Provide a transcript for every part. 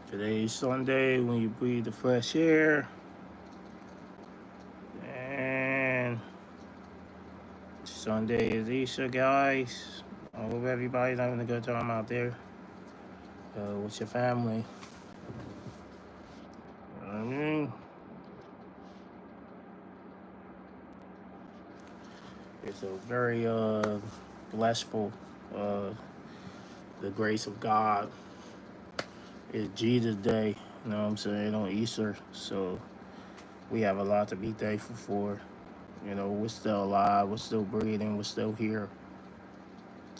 Today is Sunday when you breathe the fresh air. And Sunday is Easter, guys. I hope everybody's having a good time out there with your family. You know what I mean? It's a very blessful, uh, the grace of God. It's Jesus Day, you know what I'm saying, on Easter. So we have a lot to be thankful for. You know, we're still alive, we're still breathing, we're still here.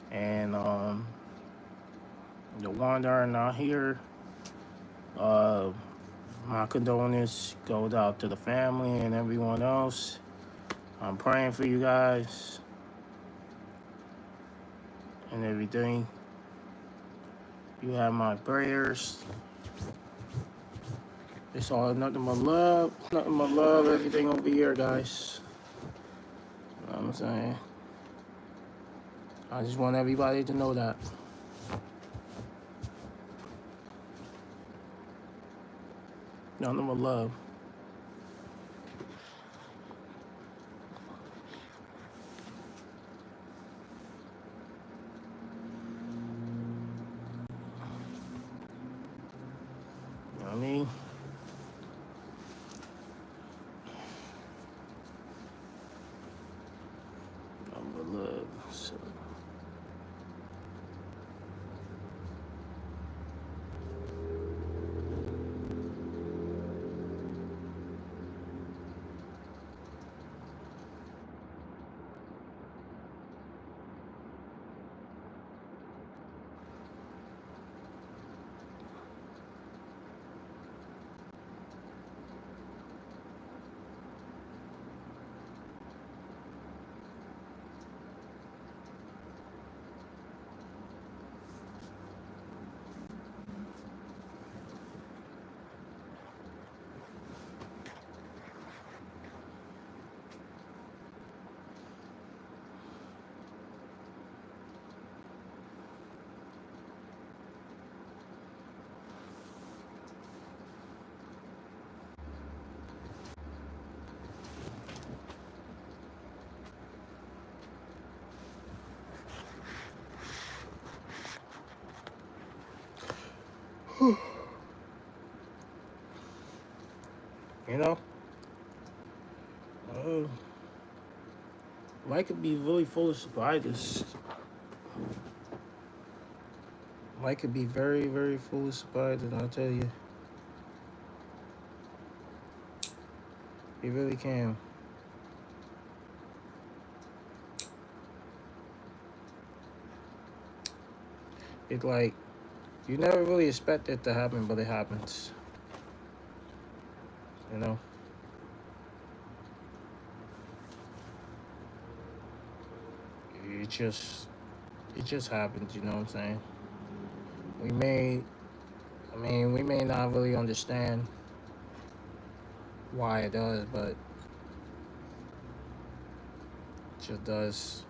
And the ones that are not here, uh, my condolences goes out to the family and everyone else. I'm praying for you guys and everything. You have my prayers. It's all nothing but love. Nothing but love. Everything over here, guys. You know what I'm saying? I just want everybody to know that. Nothing but love. You know what I mean? Nothing but love. So. You know? Uh, Life could be really full of surprises. Life could be very, very full of surprises, I'll tell you. It really can. It's like you never really expect it to happen, but it happens. You know? It just it just happens, you know what I'm saying? We may we may not really understand why it does, but it just does.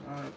All right.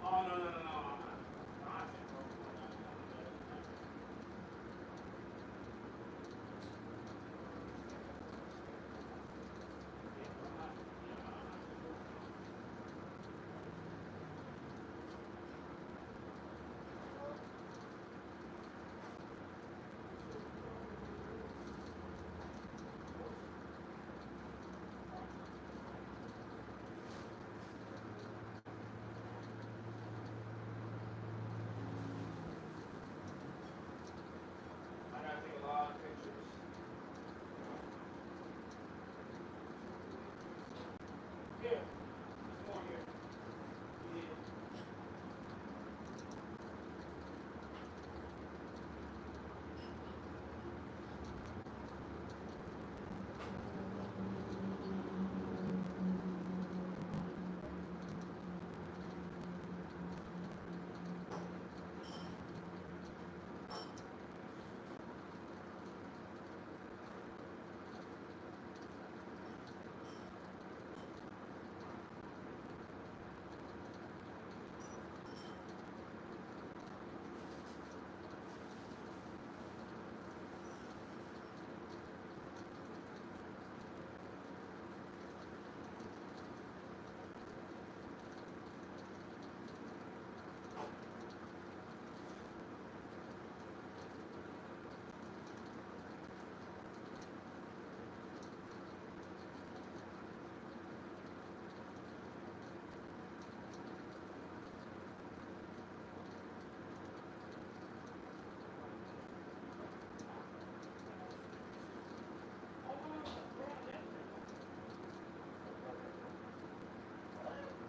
Oh, no, no, no, no, no. I gotta take a lot of pictures. Yeah, there's more here. Yeah.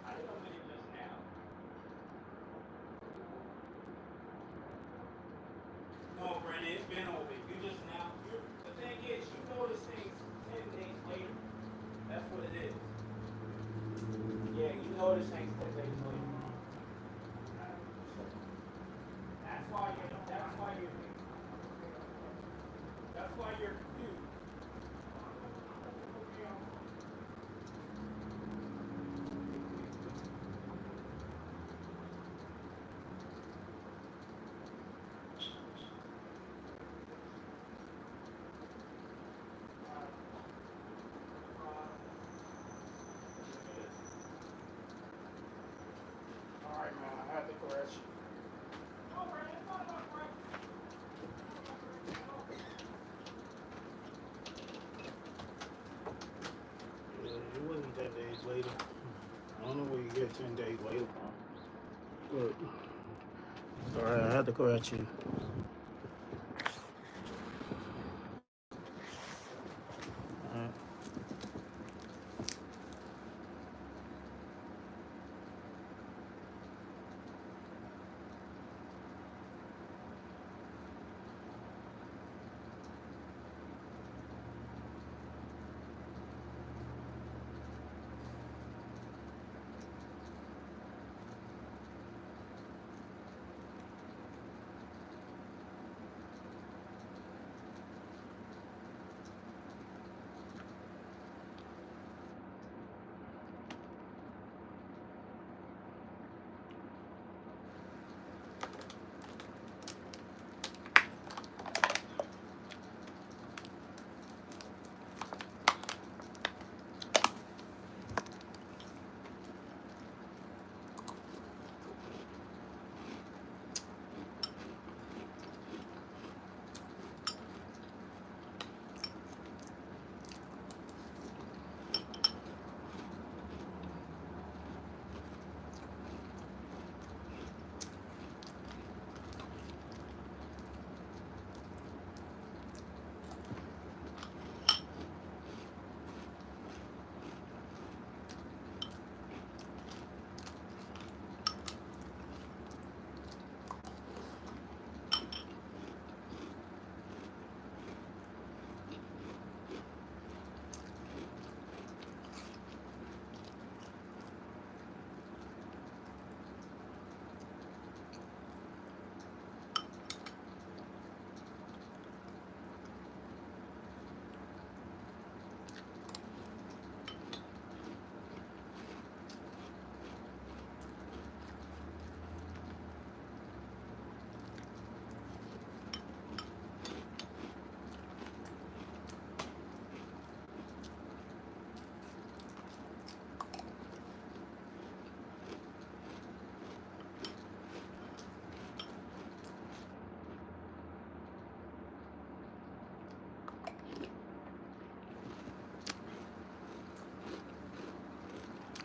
I didn't open it just now. No, Brandon, it's been open. You just now. The thing is, you notice things 10 days later. That's what it is. Yeah, you notice things 10 days later. That's why you're confused. All right, man, I have to correct you. No, Brandon, it's not about correction. Yeah, it wasn't 10 days later. I don't know where you get 10 days later from. But, all right, I had to correct you. All right.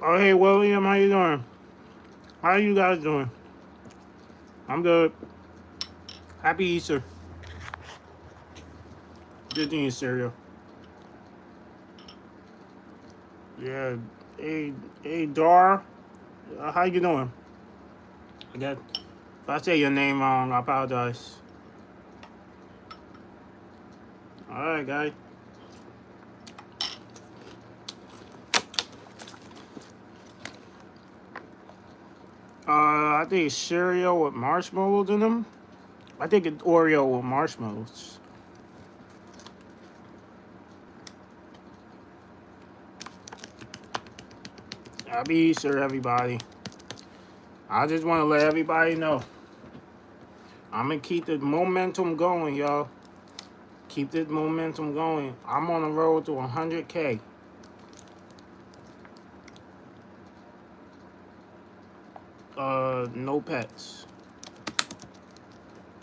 Oh, hey, William, how you doing? How you guys doing? I'm good. Happy Easter. Good eating cereal. Yeah. Hey, hey, Dar. How you doing? I got. If I say your name wrong, I apologize. All right, guys. I think it's cereal with marshmallows in them. I think it's Oreo with marshmallows. Happy Easter, everybody. I just want to let everybody know. I'm going to keep the momentum going, y'all. Keep this momentum going. I'm on the road to 100K. No pets.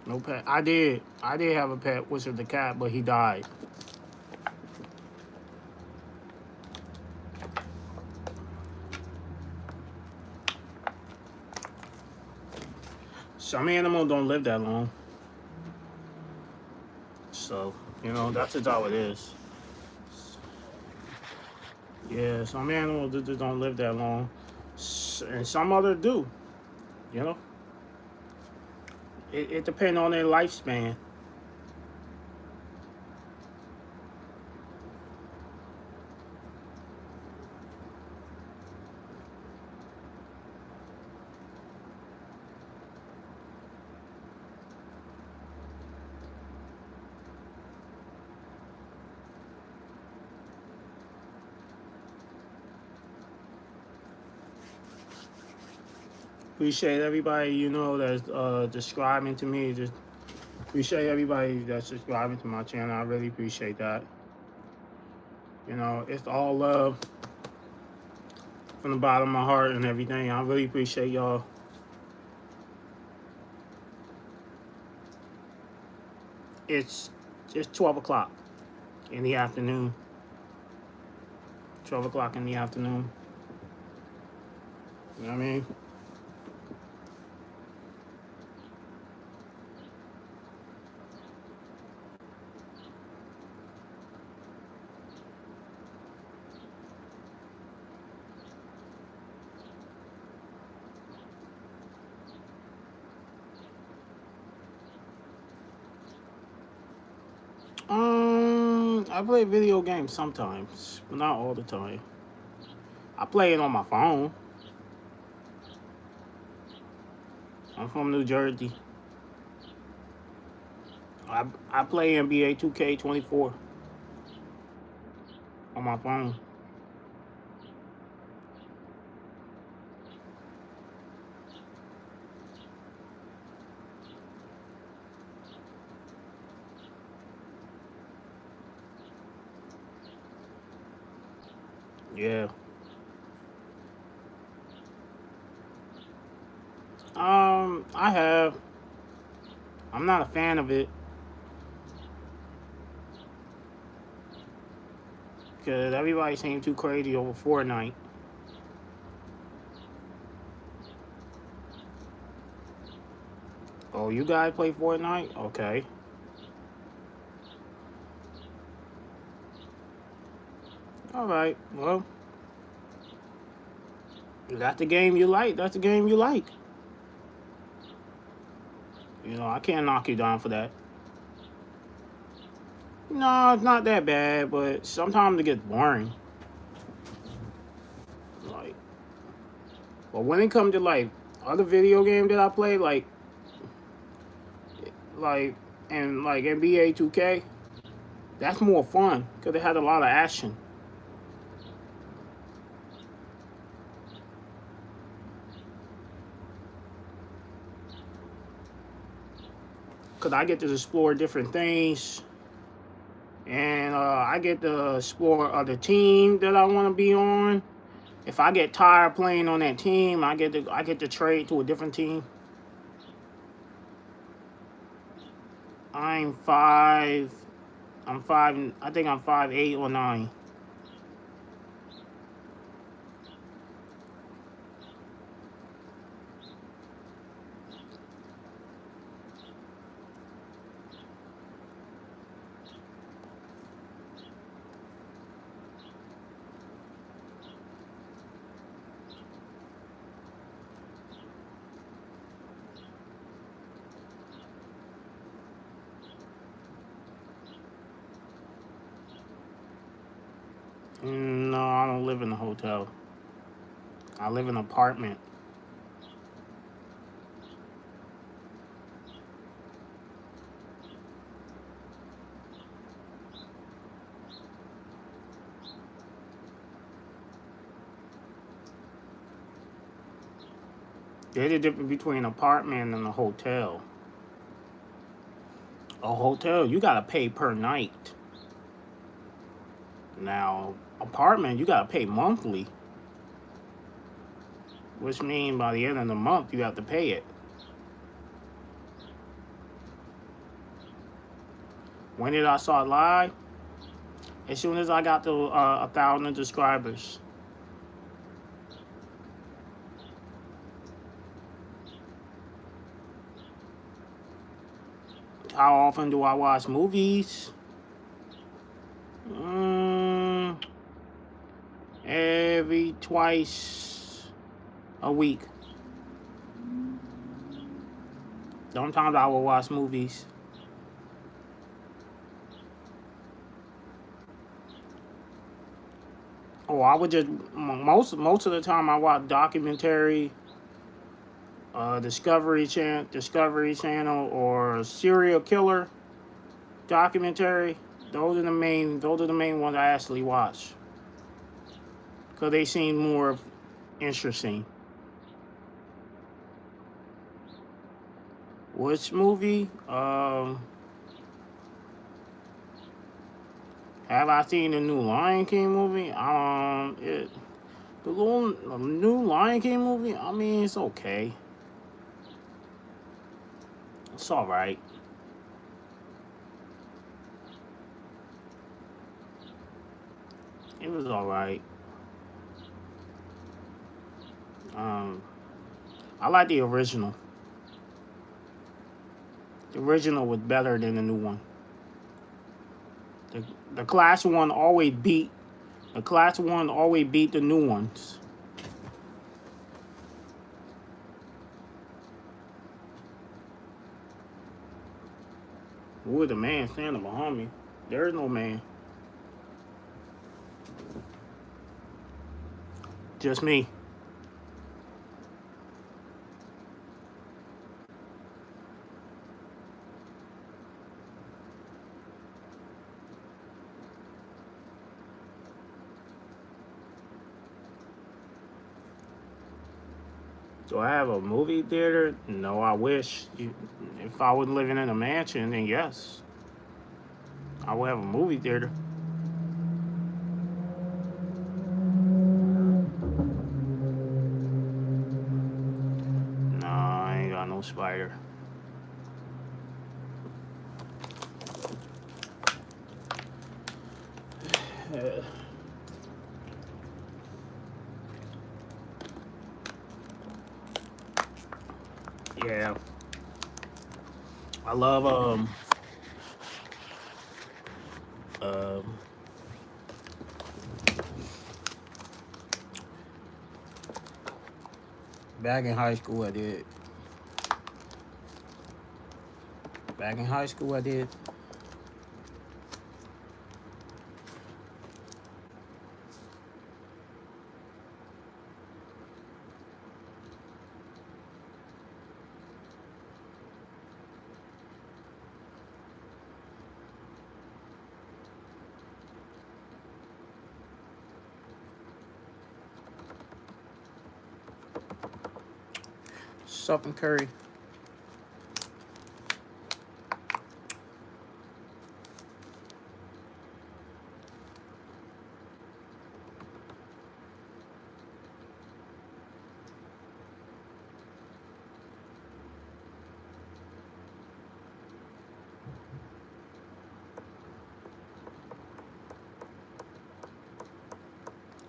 No pet. I did have a pet, which was the cat, but he died. Some animals don't live that long. So, that's just how it is. Yeah, some animals just don't live that long. And some others do, you know? It depends on their lifespan. Appreciate everybody, that's subscribing to me. Just appreciate everybody that's subscribing to my channel. I really appreciate that. It's all love from the bottom of my heart and everything. I really appreciate y'all. It's 12 o'clock in the afternoon. 12 o'clock in the afternoon. You know what I mean? I play video games sometimes, but not all the time. I play it on my phone. I'm from New Jersey. I play NBA 2K24 on my phone. Yeah. I have. I'm not a fan of it because everybody seems too crazy over Fortnite. Oh, you guys play Fortnite? Okay. All right. Well, if that's the game you like. That's the game you like. I can't knock you down for that. No, it's not that bad, but sometimes it gets boring. Like, but when it comes to like other video games that I play, like and like NBA 2K, that's more fun because it has a lot of action. Because I get to explore different things, and I get to explore other team that I want to be on. If I get tired playing on that team, I get to trade to a different team. I'm five. I'm five. I think I'm 5'8" or 9. hotel. I live in an apartment. There's a difference between an apartment and a hotel. A hotel, you gotta pay per night. Now, apartment, you gotta pay monthly, which means by the end of the month, you have to pay it. When did I start live? As soon as I got to 1,000 subscribers. How often do I watch movies? Every twice a week. Sometimes I will watch movies. Oh, I would just most of the time I watch documentary, Discovery Channel, or serial killer documentary. Those are the main ones I actually watch, because they seem more interesting. Which movie? Have I seen the new Lion King movie? The new Lion King movie. I mean, it's okay. It's all right. It was all right. I like the original. The original was better than the new one. The classic one always beat. The classic one always beat the new ones. With a man standing behind me. There is no man. Just me. Do I have a movie theater? No, I wish. If I was living in a mansion, then yes. I would have a movie theater. No, I ain't got no spider. Yeah. I love back in high school I did. Back in high school I did. Something curry.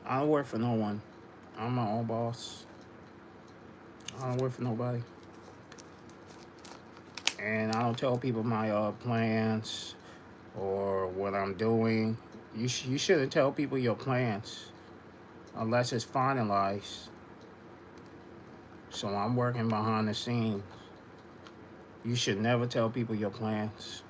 I don't work for no one. I'm my own boss. I don't work for nobody. And I don't tell people my plans or what I'm doing. You shouldn't tell people your plans unless it's finalized. So I'm working behind the scenes. You should never tell people your plans.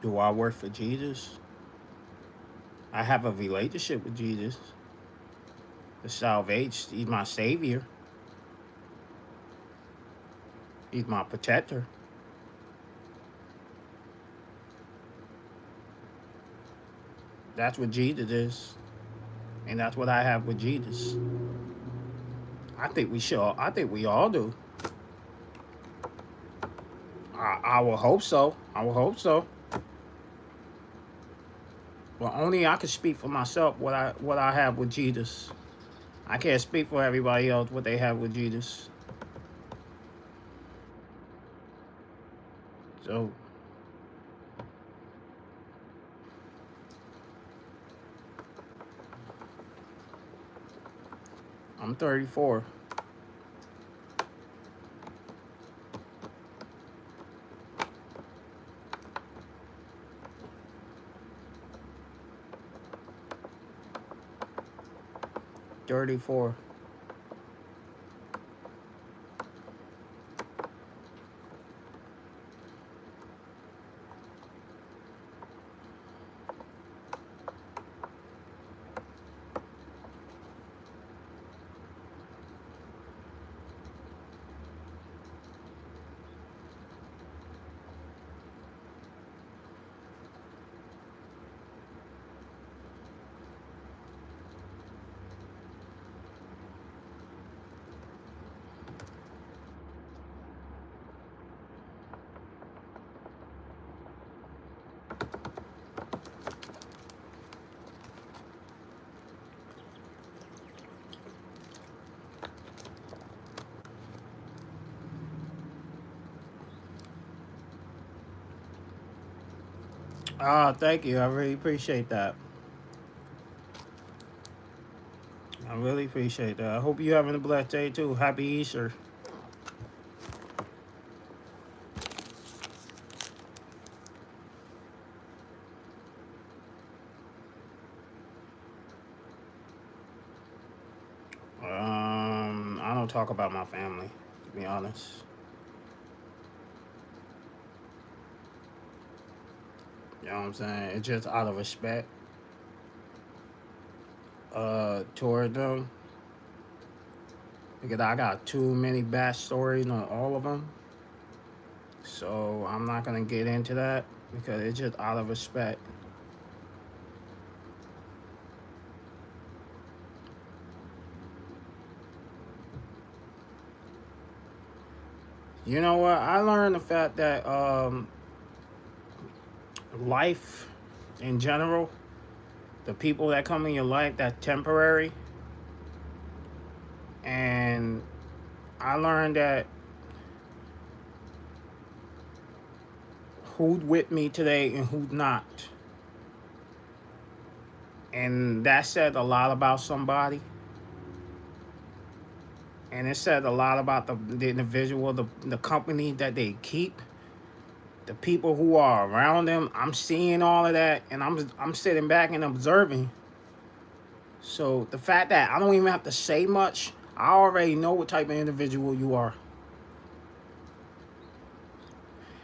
Do I work for Jesus? I have a relationship with Jesus. The salvation, he's my savior. He's my protector. That's what Jesus is. And that's what I have with Jesus. I think we should. I think we all do. I will hope so. I will hope so. But only I can speak for myself what I have with Jesus. I can't speak for everybody else what they have with Jesus. So I'm 34. $34. Thank you. I really appreciate that. I really appreciate that. I hope you're having a blessed day too. Happy Easter. I don't talk about my family, to be honest. You know what I'm saying? It's just out of respect toward them. Because I got too many bad stories on all of them. So I'm not going to get into that because it's just out of respect. You know what? I learned the fact that life in general, the people that come in your life, that's temporary. And I learned that who's with me today and who's not. And that said a lot about somebody. And it said a lot about the individual, the company that they keep, the people who are around them. I'm seeing all of that, and I'm sitting back and observing. So the fact that I don't even have to say much, I already know what type of individual you are.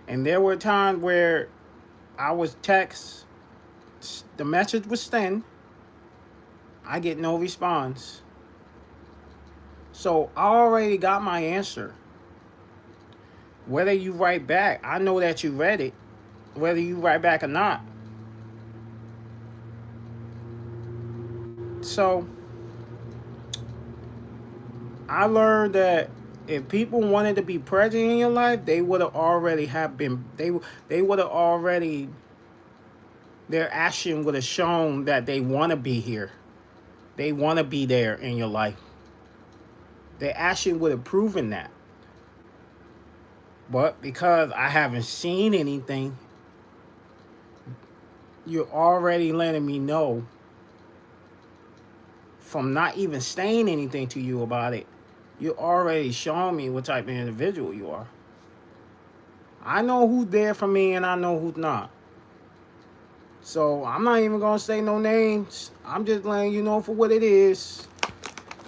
And there were times where I was text, the message was sent, I get no response. So I already got my answer. Whether you write back, I know that you read it, whether you write back or not. So I learned that if people wanted to be present in your life, they would have already have been. They would have already. Their action would have shown that they want to be here. They want to be there in your life. Their action would have proven that. But because I haven't seen anything, you're already letting me know from not even saying anything to you about it. You're already showing me what type of individual you are. I know who's there for me and I know who's not. So I'm not even going to say no names. I'm just letting you know for what it is.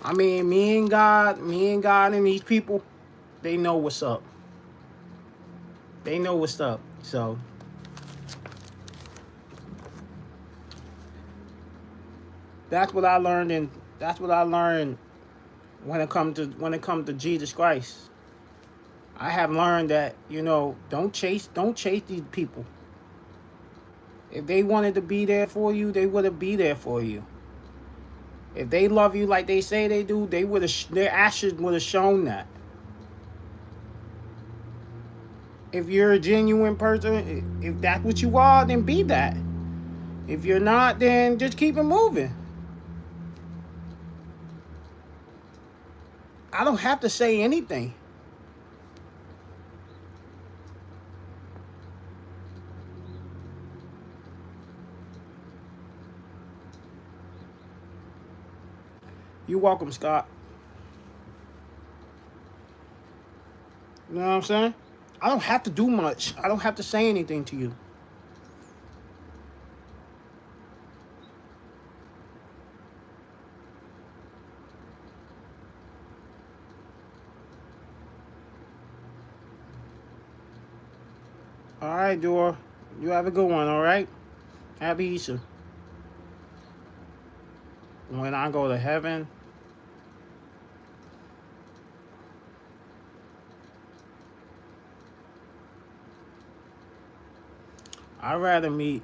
I mean, me and God and these people, they know what's up. They know what's up. So That's what I learned, and that's what I learned when it comes to Jesus Christ. I have learned that, don't chase these people. If they wanted to be there for you, they would have be there for you. If they love you like they say they do, their actions would have shown that. If you're a genuine person, if that's what you are, then be that. If you're not, then just keep it moving. I don't have to say anything. You're welcome, Scott. You know what I'm saying? I don't have to do much. I don't have to say anything to you. All right, Dora. You have a good one, all right? Happy Easter. When I go to heaven, I'd rather meet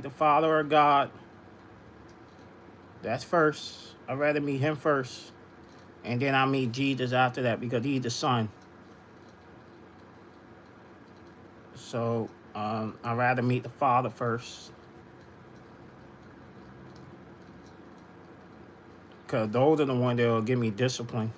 the Father of God. That's first. I'd rather meet him first. And then I meet Jesus after that because he's the Son. So I'd rather meet the Father first. Because those are the ones that will give me discipline.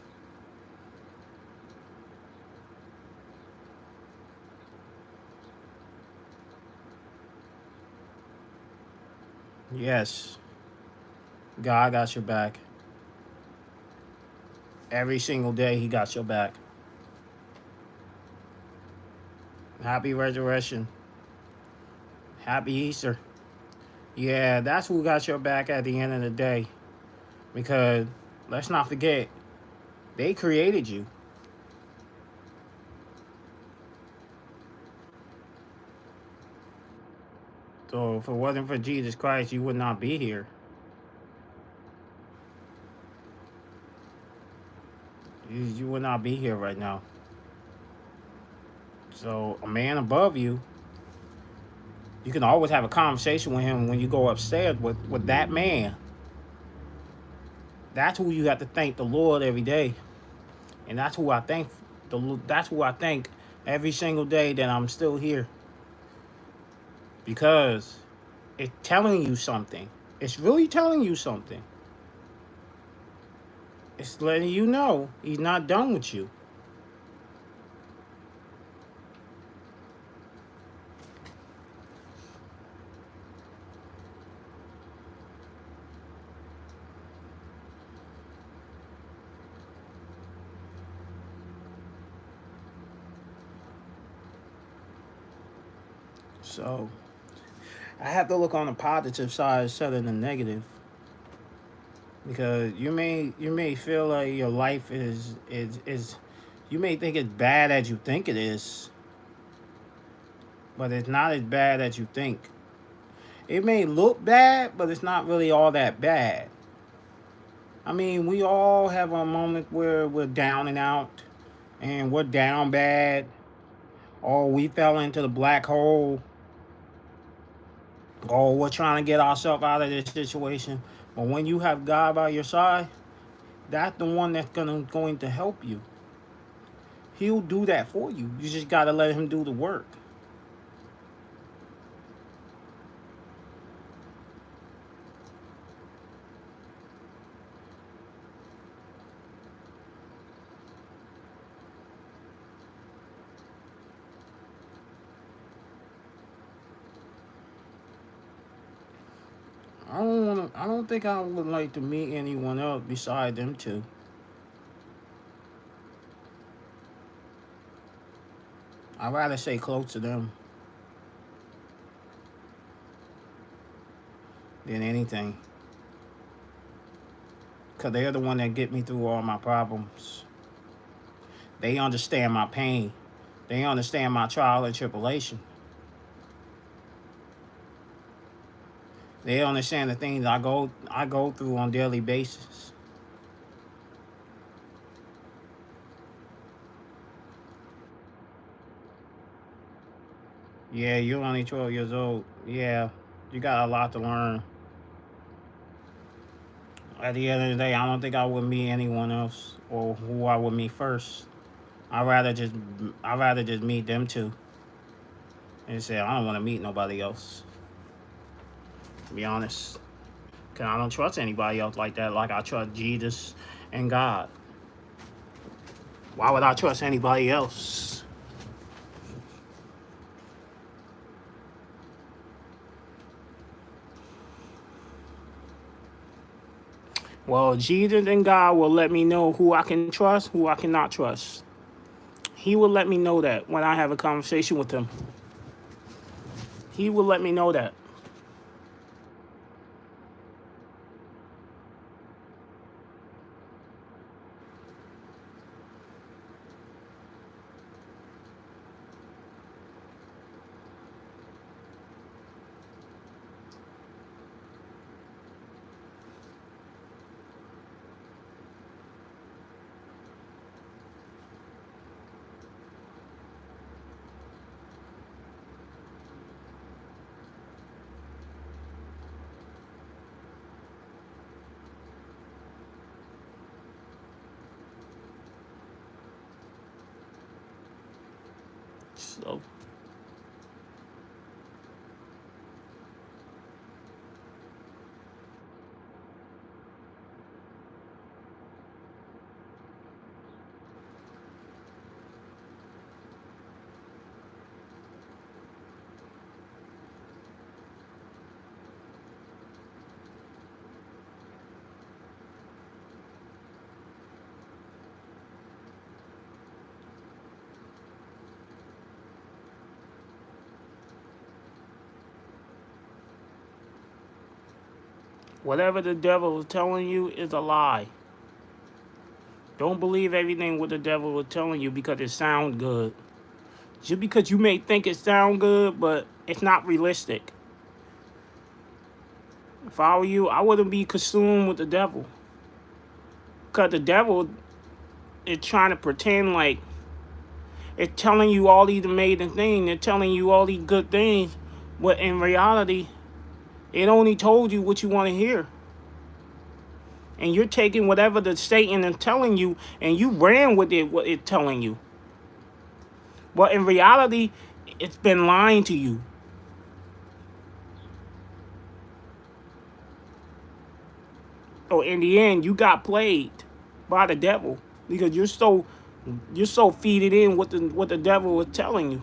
Yes, God got your back. Every single day he got your back. Happy resurrection. Happy Easter. Yeah, that's who got your back at the end of the day. Because let's not forget, they created you. So if it wasn't for Jesus Christ, you would not be here. You would not be here right now. So a man above you, you can always have a conversation with him when you go upstairs with that man. That's who you have to thank the Lord every day. And that's who I thank. That's who I thank every single day that I'm still here. Because it's telling you something. It's really telling you something. It's letting you know he's not done with you. So I have to look on the positive side instead of the negative. Because you may feel like your life is you may think it's bad as you think it is, but it's not as bad as you think. It may look bad, but it's not really all that bad. I mean, we all have a moment where we're down and out, and we're down bad, or we fell into the black hole, or we're trying to get ourselves out of this situation. But when you have God by your side, that's the one that's going to help you. He'll do that for you. You just got to let him do the work. I don't think I would like to meet anyone else beside them two. I'd rather stay close to them than anything. Because they're the one that get me through all my problems. They understand my pain. They understand my trial and tribulation. They don't understand the things I go through on a daily basis. Yeah, you're only 12 years old. Yeah, you got a lot to learn. At the end of the day, I don't think I would meet anyone else or who I would meet first. I'd rather just meet them two and say I don't want to meet nobody else. To be honest, cause I don't trust anybody else like that. Like I trust Jesus and God. Why would I trust anybody else? Well, Jesus and God will let me know who I can trust, who I cannot trust. He will let me know that when I have a conversation with him. He will let me know that. So, whatever the devil is telling you is a lie. Don't believe everything what the devil is telling you because it sounds good. Just because you may think it sounds good, but it's not realistic. If I were you, I wouldn't be consumed with the devil. Because the devil is trying to pretend like it's telling you all these amazing things. They're telling you all these good things. But in reality, it only told you what you want to hear. And you're taking whatever the Satan is telling you and you ran with it, what it's telling you. But in reality, it's been lying to you. So in the end, you got played by the devil because you're so feeded in what the devil was telling you.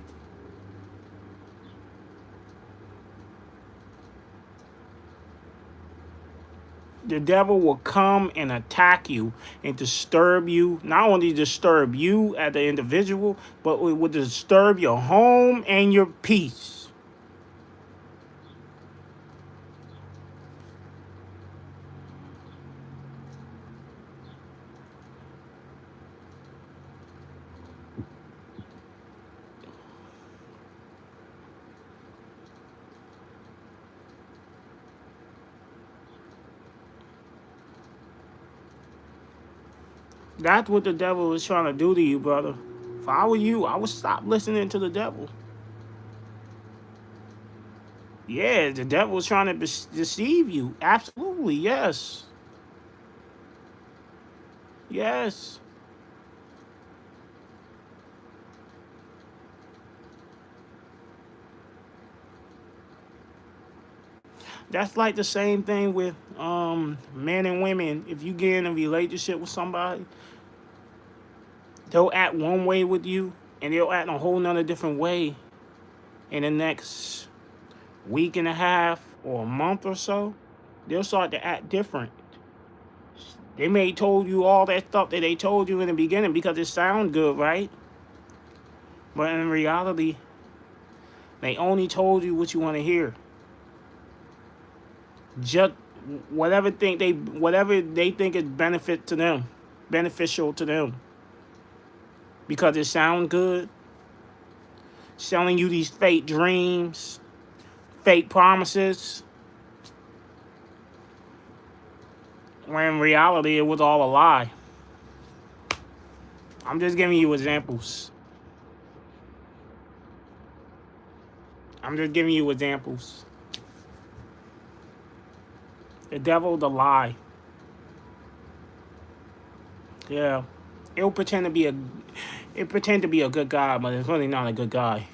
The devil will come and attack you and disturb you. Not only disturb you as an individual, but it will disturb your home and your peace. That's what the devil is trying to do to you, brother. If I were you, I would stop listening to the devil. Yeah, the devil is trying to deceive you. Absolutely, yes. Yes. That's like the same thing with men and women. If you get in a relationship with somebody, they'll act one way with you and they'll act a whole nother different way in the next week and a half or a month or so. They'll start to act different. They may told you all that stuff that they told you in the beginning because it sounds good, right? But in reality, they only told you what you want to hear. Just whatever they think is beneficial to them. Because it sounds good. Selling you these fake dreams, fake promises. when in reality it was all a lie. I'm just giving you examples. I'm just giving you examples. The devil, the lie. Yeah. It'll pretend to be a good guy, but it's really not a good guy.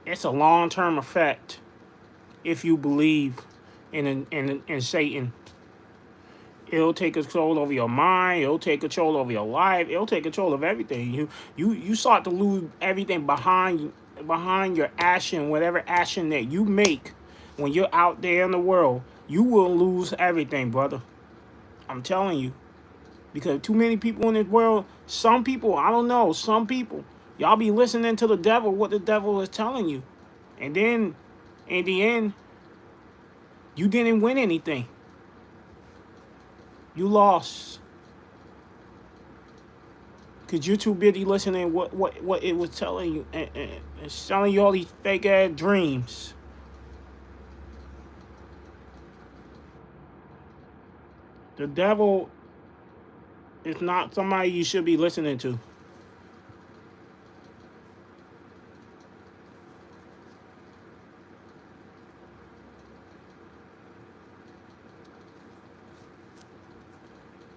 It's a long-term effect if you believe in Satan. It'll take control over your mind. It'll take control over your life. It'll take control of everything. You start to lose everything behind your action, whatever action that you make when you're out there in the world. You will lose everything, brother. I'm telling you. Because too many people in this world, some people, I don't know, some people, y'all be listening to the devil, what the devil is telling you. And then, in the end, you didn't win anything. You lost. Because you're too busy listening what it was telling you. And it's telling you all these fake-ass dreams. The devil is not somebody you should be listening to.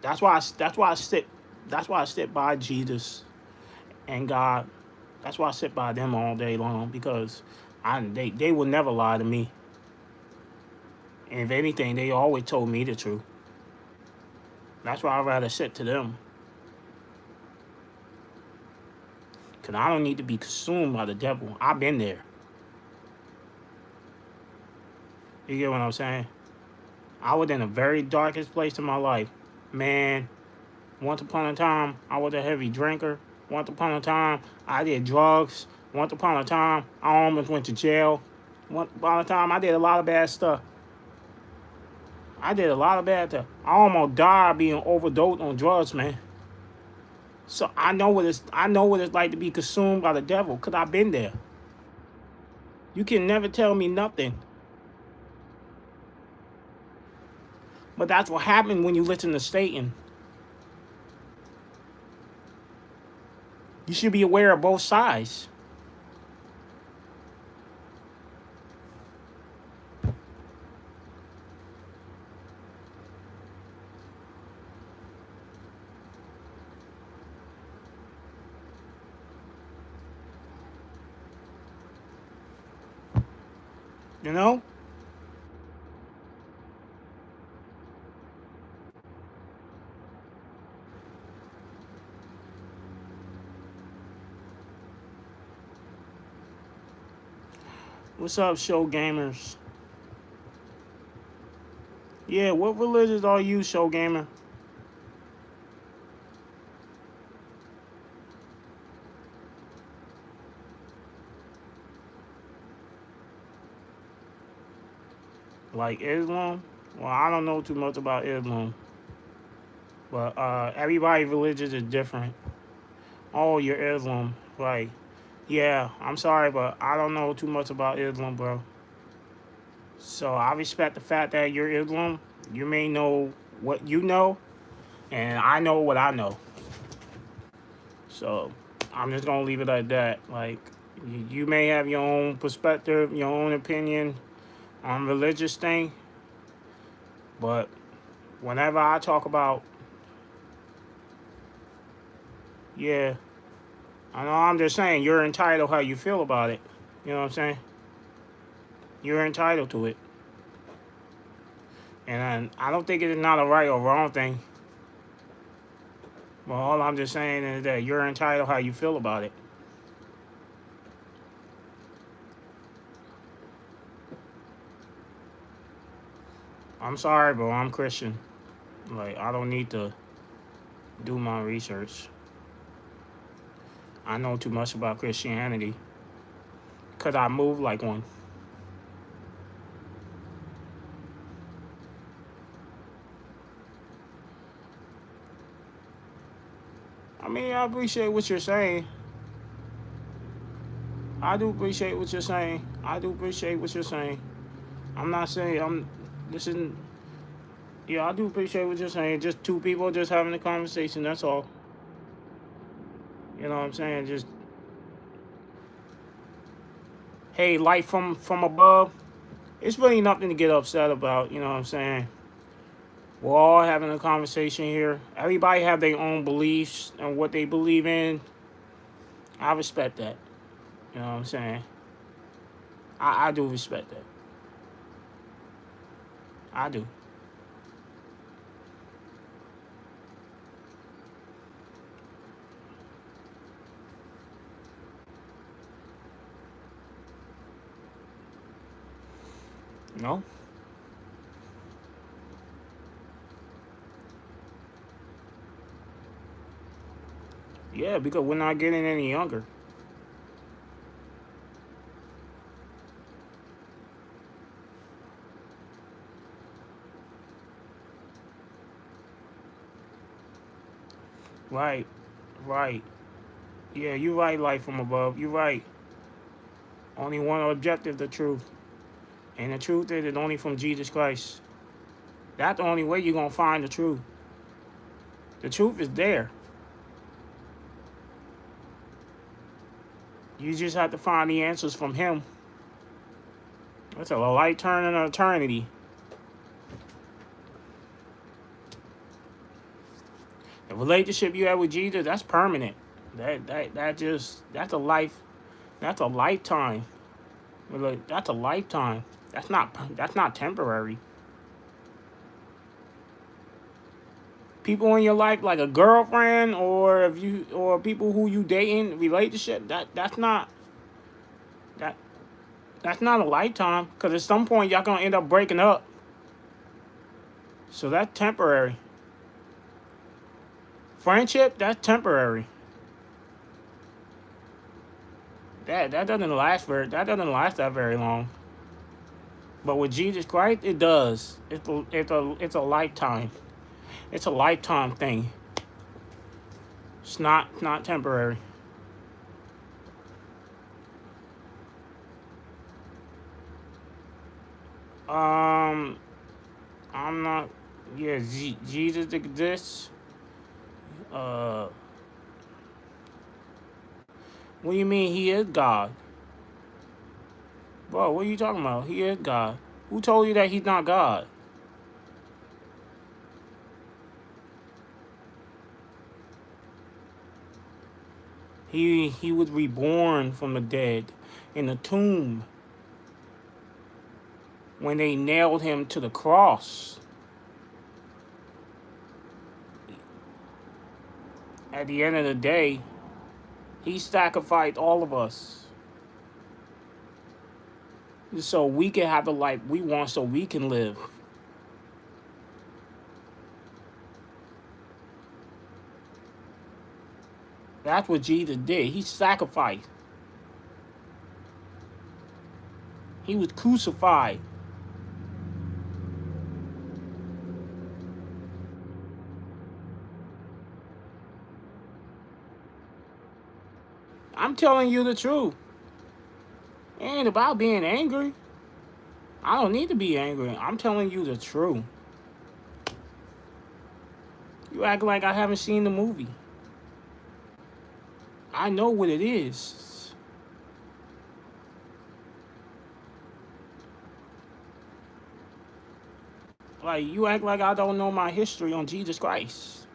That's why I sit by Jesus and God. That's why I sit by them all day long, because they will never lie to me. And if anything, they always told me the truth. That's why I'd rather sit to them. Because I don't need to be consumed by the devil. I've been there. You get what I'm saying? I was in the very darkest place in my life. Man, once upon a time, I was a heavy drinker. Once upon a time, I did drugs. Once upon a time, I almost went to jail. Once upon a time, I did a lot of bad stuff. I almost died being overdosed on drugs, man. So I know what it's like to be consumed by the devil, because I've been there. You can never tell me nothing. But that's what happened when you listen to Satan. You should be aware of both sides. You know? What's up, show gamers? Yeah, what religions are you, show gamer? Like Islam? Well, I don't know too much about Islam. But everybody's religion is different. Oh, you're Islam. Right. Yeah, I'm sorry, but I don't know too much about Islam, bro. So I respect the fact that you're Islam. You may know what you know, and I know what I know. So I'm just gonna leave it at that. Like, you may have your own perspective, your own opinion on religious thing, but whenever I talk about, yeah, I know, I'm just saying, you're entitled how you feel about it. You know what I'm saying? You're entitled to it. And I don't think it's not a right or wrong thing. But all I'm just saying is that you're entitled how you feel about it. I'm sorry, bro. I'm Christian. Like, I don't need to do my research. I know too much about Christianity, because I move like one. I mean, I appreciate what you're saying. I do appreciate what you're saying. I do appreciate what you're saying. I'm not saying this isn't. Yeah, I do appreciate what you're saying. Just two people just having a conversation. That's all. You know what I'm saying? Just hey, life from above. It's really nothing to get upset about. You know what I'm saying? We're all having a conversation here. Everybody have their own beliefs and what they believe in. I respect that. You know what I'm saying? I do respect that. I do. No? Yeah, because we're not getting any younger. Right. Right. Yeah, you're right, life from above. You're right. Only one objective, the truth. And the truth is it's only from Jesus Christ. That's the only way you're going to find the truth. The truth is there. You just have to find the answers from Him. That's a light turn in eternity. The relationship you have with Jesus, that's permanent. That's a life. That's a lifetime. That's a lifetime. That's not temporary. People in your life, like a girlfriend, or if you, or people who you dating, relationship, that that's not a lifetime. Cause at some point y'all gonna end up breaking up. So that's temporary. Friendship, that's temporary. That doesn't last that very long. But with Jesus Christ, it does. It's a lifetime. It's a lifetime thing. It's not temporary. Um, I'm not. Yeah, Jesus exists. Uh, what do you mean He is God, bro? What are you talking about? He is God. Who told you that He's not God? He was reborn from the dead in the tomb when they nailed Him to the cross. At the end of the day, He sacrificed all of us so we can have the life we want, so we can live. That's what Jesus did. He sacrificed. He was crucified. I'm telling you the truth. It ain't about being angry. I don't need to be angry. I'm telling you the truth. You act like I haven't seen the movie. I know what it is. Like, you act like I don't know my history on Jesus Christ.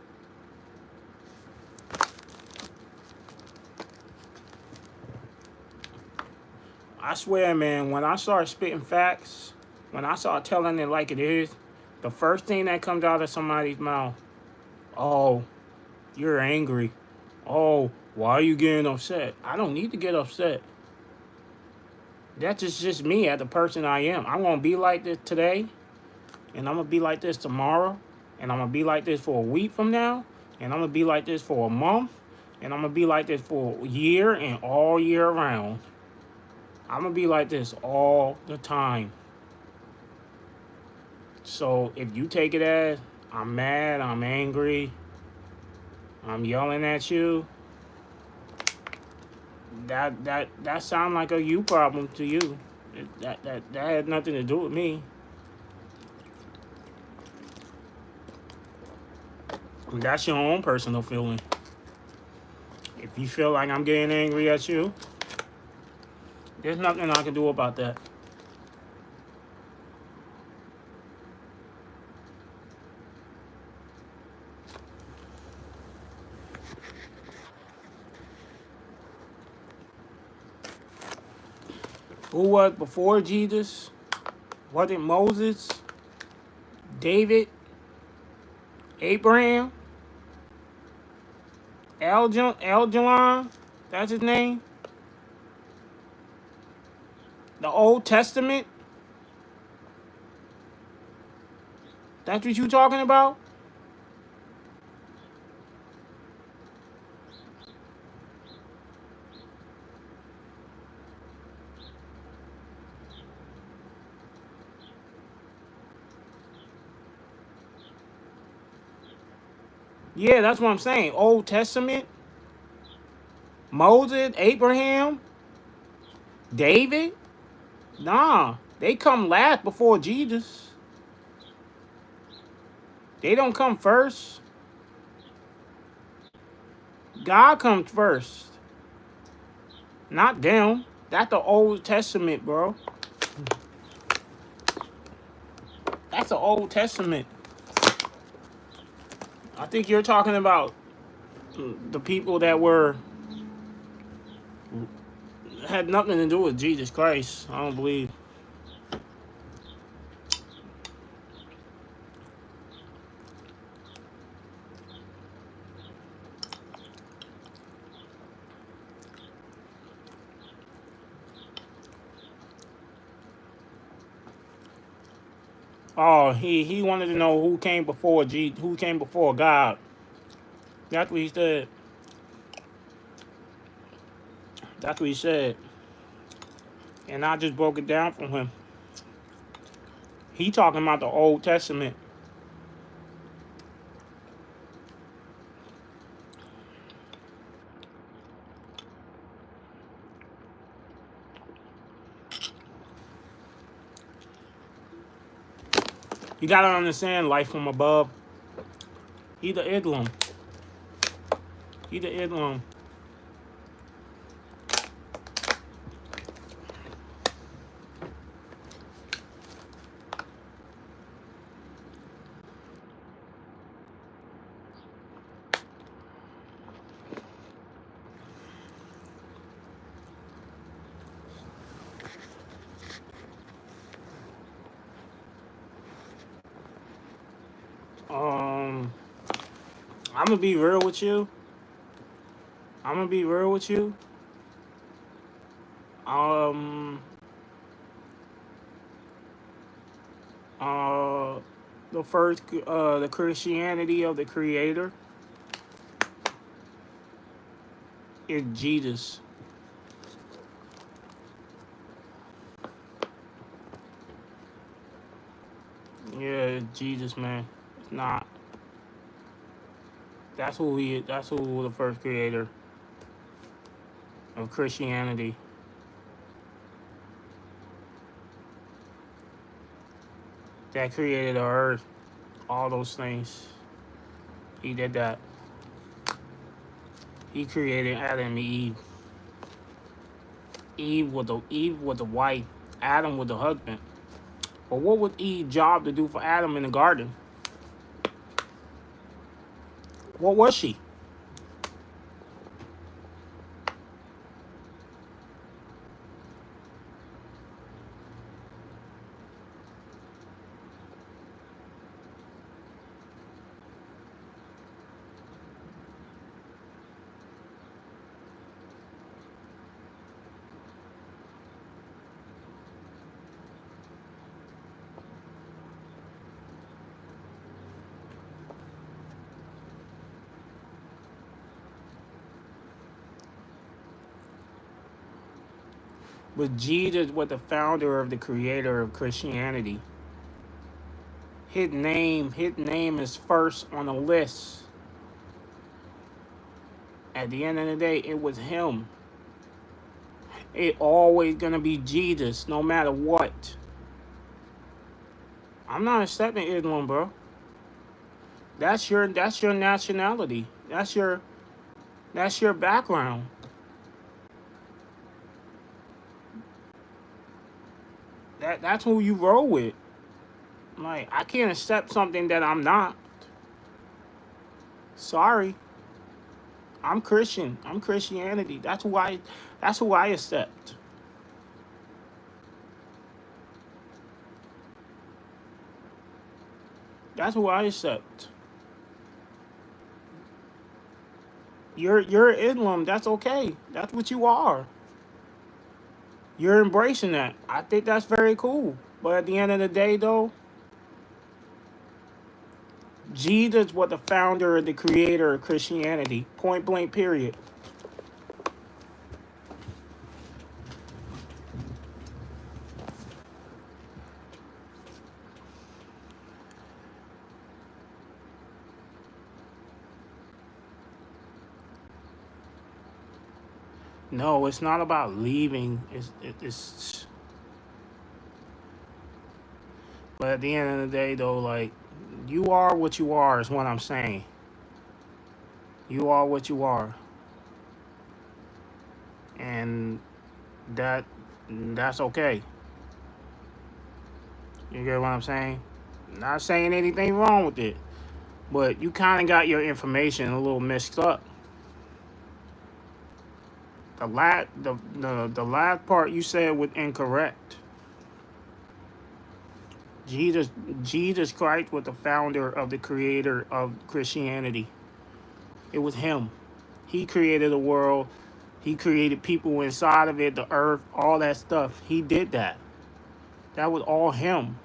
I swear, man, when I start spitting facts, when I start telling it like it is, the first thing that comes out of somebody's mouth, oh, you're angry. Oh, why are you getting upset? I don't need to get upset. That's just me as the person I am. I'm going to be like this today, and I'm going to be like this tomorrow, and I'm going to be like this for a week from now, and I'm going to be like this for a month, and I'm going to be like this for a year and all year round. I'm going to be like this all the time. So if you take it as I'm mad, I'm angry, I'm yelling at you, That sound like a you problem to you. That had nothing to do with me. That's your own personal feeling. If you feel like I'm getting angry at you, there's nothing I can do about that. Who was before Jesus? Was it Moses, David, Abraham, Eljon? That's his name? The Old Testament? That's what you talking about? Yeah, that's what I'm saying. Old Testament, Moses, Abraham, David? Nah, they come last before Jesus. They don't come first. God comes first, not them. That's the Old Testament, bro. That's the Old Testament. I think you're talking about the people that had nothing to do with Jesus Christ. I don't believe. Oh, he wanted to know who came before who came before God. That's what he said. That's what he said. And I just broke it down from him. He talking about the Old Testament. You gotta understand life from above. He the Idlam. He the Idlam. I'm gonna be real with you. I'm gonna be real with you. Um, uh, the Christianity of the Creator is Jesus. Yeah, it's Jesus, man. It's not. That's who he is. That's who the first creator of Christianity. That created the earth, all those things. He did that. He created Adam and Eve. Eve was the wife. Adam was the husband. But what was Eve's job to do for Adam in the garden? What was she? But Jesus was the founder of the creator of Christianity. His name is first on the list. At the end of the day, it was him. It always gonna be Jesus, no matter what. I'm not accepting Islam, bro. That's your nationality. That's your background. That's who you roll with. Like, I can't accept something that I'm not. Sorry. I'm Christian. I'm Christianity. That's who I accept. That's who I accept. You're Islam. That's okay. That's what you are. You're embracing that. I think that's very cool. But at the end of the day, though, Jesus was the founder and the creator of Christianity. Point blank, period. No, it's not about leaving. It's. But at the end of the day, though, like, you are what you are, is what I'm saying. You are what you are. And that that's okay. You get what I'm saying? Not saying anything wrong with it. But you kind of got your information a little mixed up. The last part you said was incorrect. Jesus Jesus Christ was the founder of the creator of Christianity. It was him. He created the world. He created people inside of it, the earth, all that stuff. He did that. That was all him.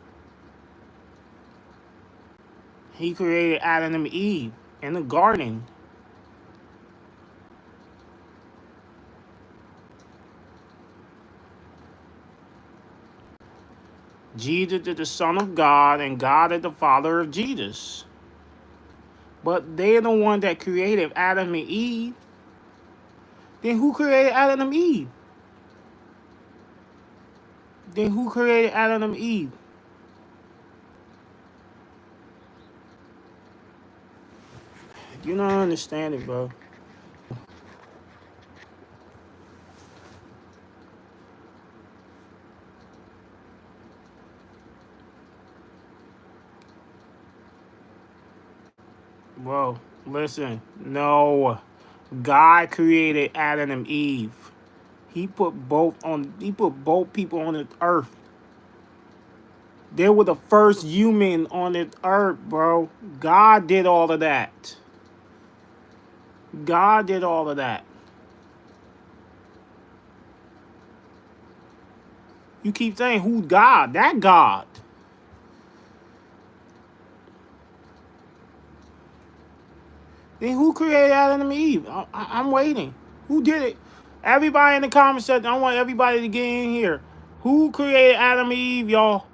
He created Adam and Eve in the garden. Jesus is the Son of God, and God is the Father of Jesus. But they're the one that created Adam and Eve. Then who created Adam and Eve? Then who created Adam and Eve? You don't understand it, bro. Bro, listen. No. God created Adam and Eve. He put both people on the earth. They were the first human on the earth, bro. God did all of that. God did all of that. You keep saying, who's God? That God. Then who created Adam and Eve? I'm waiting. Who did it? Everybody in the comment section, I want everybody to get in here. Who created Adam and Eve, y'all?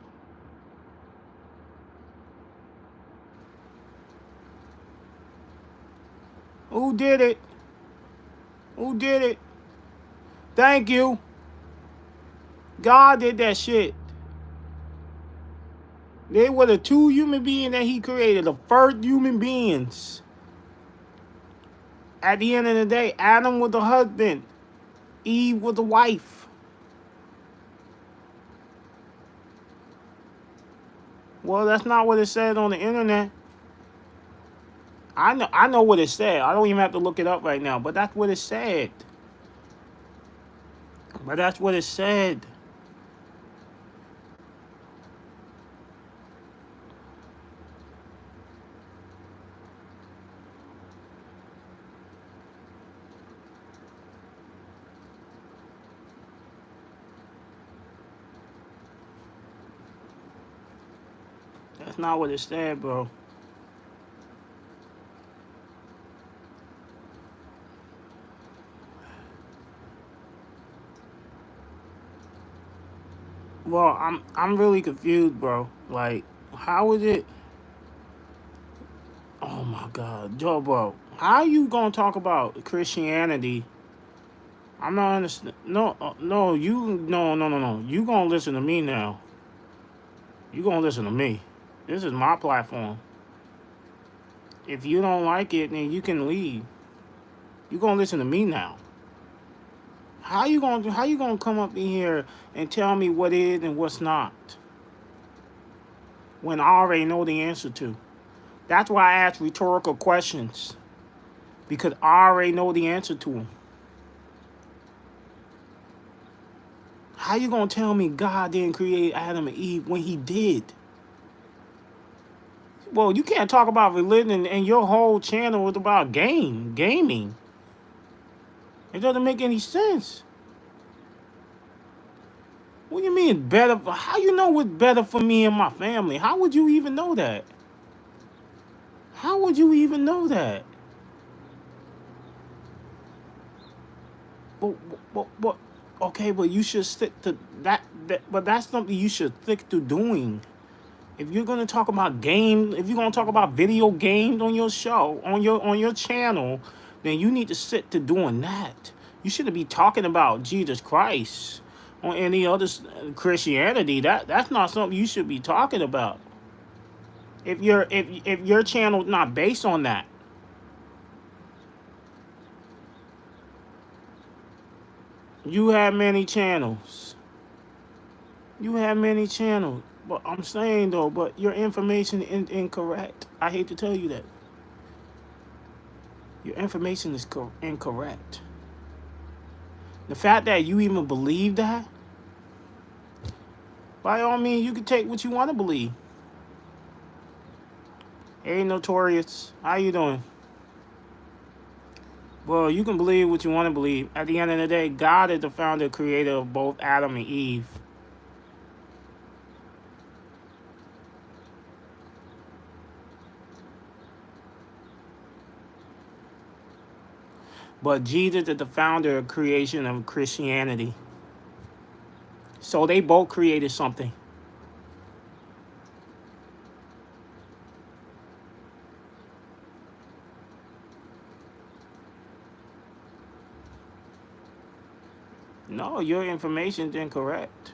Who did it? Who did it? Thank you. God did that shit. They were the two human beings that he created, the first human beings. At the end of the day, Adam was the husband. Eve was the wife. Well, that's not what it said on the internet. I know what it said. I don't even have to look it up right now, but that's what it said. But that's what it said. That's not what it said, bro. Well, I'm really confused, bro. Like, how is it? Oh my God, Joe, bro. How are you gonna talk about Christianity I'm not understand. No, no, no. You gonna listen to me now. You gonna listen to me. This is my platform. If you don't like it, then you can leave. You gonna listen to me now. How you gonna come up in here and tell me what is and what's not when I already know the answer to? That's why I ask rhetorical questions, because I already know the answer to them. How you gonna tell me God didn't create Adam and Eve when He did? Well, you can't talk about religion and your whole channel is about gaming. It doesn't make any sense. What do you mean better? How you know what's better for me and my family? How would you even know that? How would you even know that? But okay, but you should stick to that. But that's something you should stick to doing. If you're gonna talk about games, if you're gonna talk about video games on your show, on your channel, then you need to stick to doing that. You shouldn't be talking about Jesus Christ or any other Christianity. That's not something you should be talking about. If your channel's not based on that, you have many channels. You have many channels. But I'm saying though, but your information is incorrect. I hate to tell you that. Your information is incorrect. The fact that you even believe that, by all means, you can take what you want to believe. Hey, Notorious, how you doing? Well, you can believe what you want to believe. At the end of the day, God is the founder, creator of both Adam and Eve. But Jesus is the founder of creation of Christianity. So they both created something. No, your information is incorrect.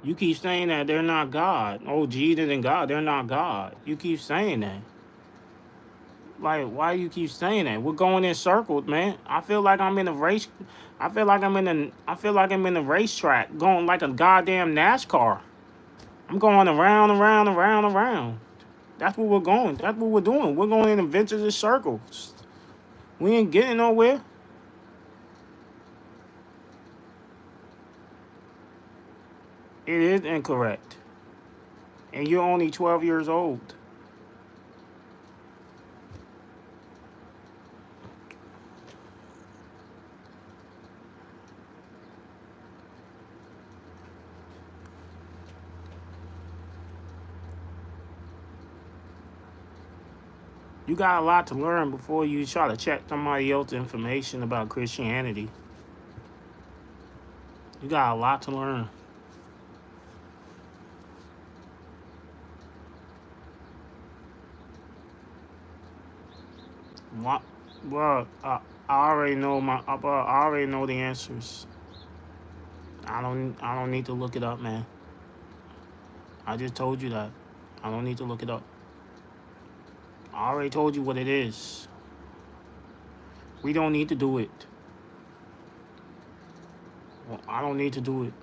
You keep saying that they're not God. Oh, Jesus and God, they're not God. You keep saying that. Like, why do you keep saying that? We're going in circles, man. I feel like I'm in a race. I feel like I'm in a racetrack, going like a goddamn NASCAR. I'm going around, around, around, around. That's what we're going. That's what we're doing. We're going in adventures in circles. We ain't getting nowhere. It is incorrect. And you're only 12 years old. You got a lot to learn before you try to check somebody else's information about Christianity. You got a lot to learn. What? Well, I already know I already know the answers. I don't need to look it up, man. I just told you that. I don't need to look it up. I already told you what it is. We don't need to do it. Well, I don't need to do it.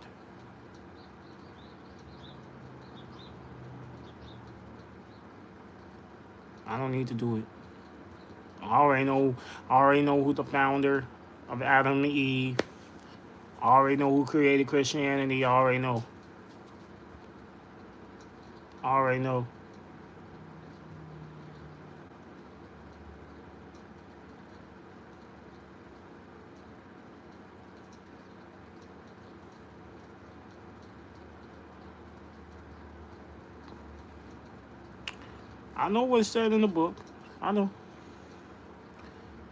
I don't need to do it. I already know. I already know who the founder of Adam and Eve. I already know who created Christianity. I already know. I already know. I know what's said in the book. I know.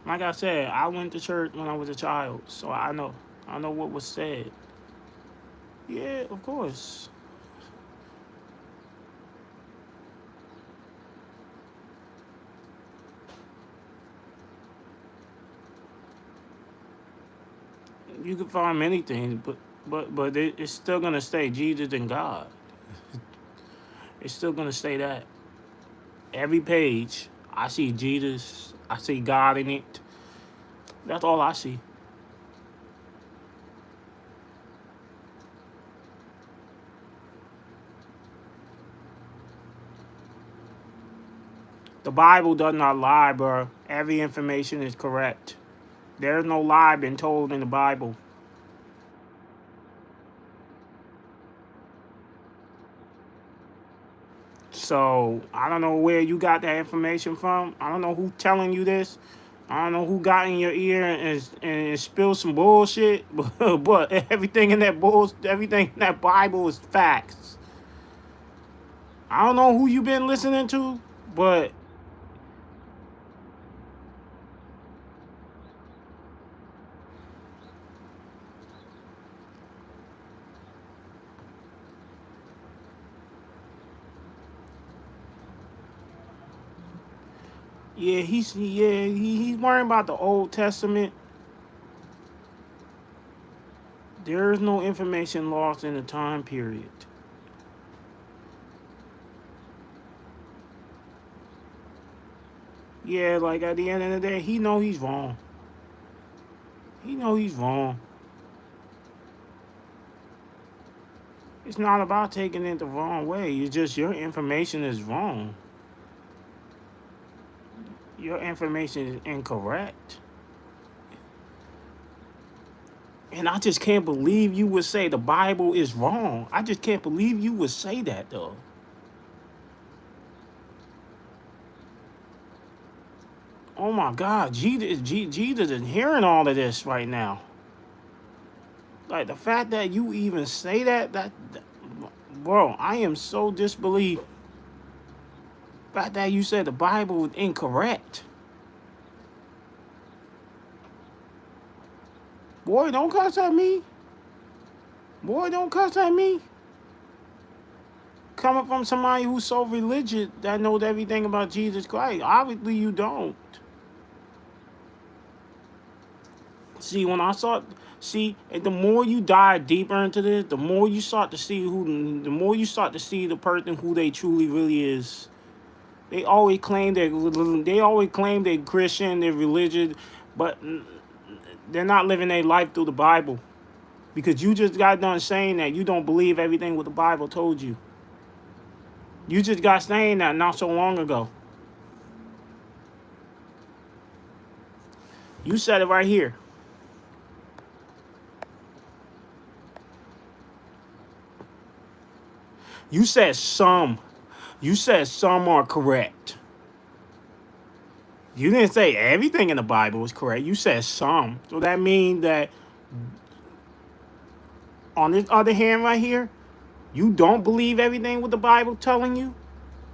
Like I said, I went to church when I was a child, so I know. I know what was said. Yeah, of course. You can find many things, but it's still gonna stay Jesus and God. It's still gonna stay that. Every page, I see Jesus. I see God in it. That's all I see. The Bible does not lie, bro. Every information is correct. There's no lie been told in the Bible. So I don't know where you got that information from. I don't know who telling you this. I don't know who got in your ear and spilled some bullshit. But everything in everything in that Bible is facts. I don't know who you been listening to, but yeah, he's worrying about the Old Testament. There is no information lost in the time period. Yeah, like at the end of the day, he know he's wrong. He know he's wrong. It's not about taking it the wrong way. It's just your information is wrong. Your information is incorrect. And I just can't believe you would say the Bible is wrong. I just can't believe you would say that, though. Oh my God, Jesus is hearing all of this right now. Like the fact that you even say that bro, I am so disbelieved. The fact that you said the Bible is incorrect. Boy, don't cuss at me. Boy, don't cuss at me. Coming from somebody who's so religious that knows everything about Jesus Christ. Obviously, you don't. See, the more you dive deeper into this, the more you start to see the person who they truly really is. They always claim they're Christian, they're religious, but they're not living their life through the Bible. Because you just got done saying that you don't believe everything what the Bible told you. You just got saying that not so long ago. You said it right here. You said some. You said some are correct. You didn't say everything in the Bible is correct. You said some. So that means that on this other hand right here, you don't believe everything what the Bible telling you.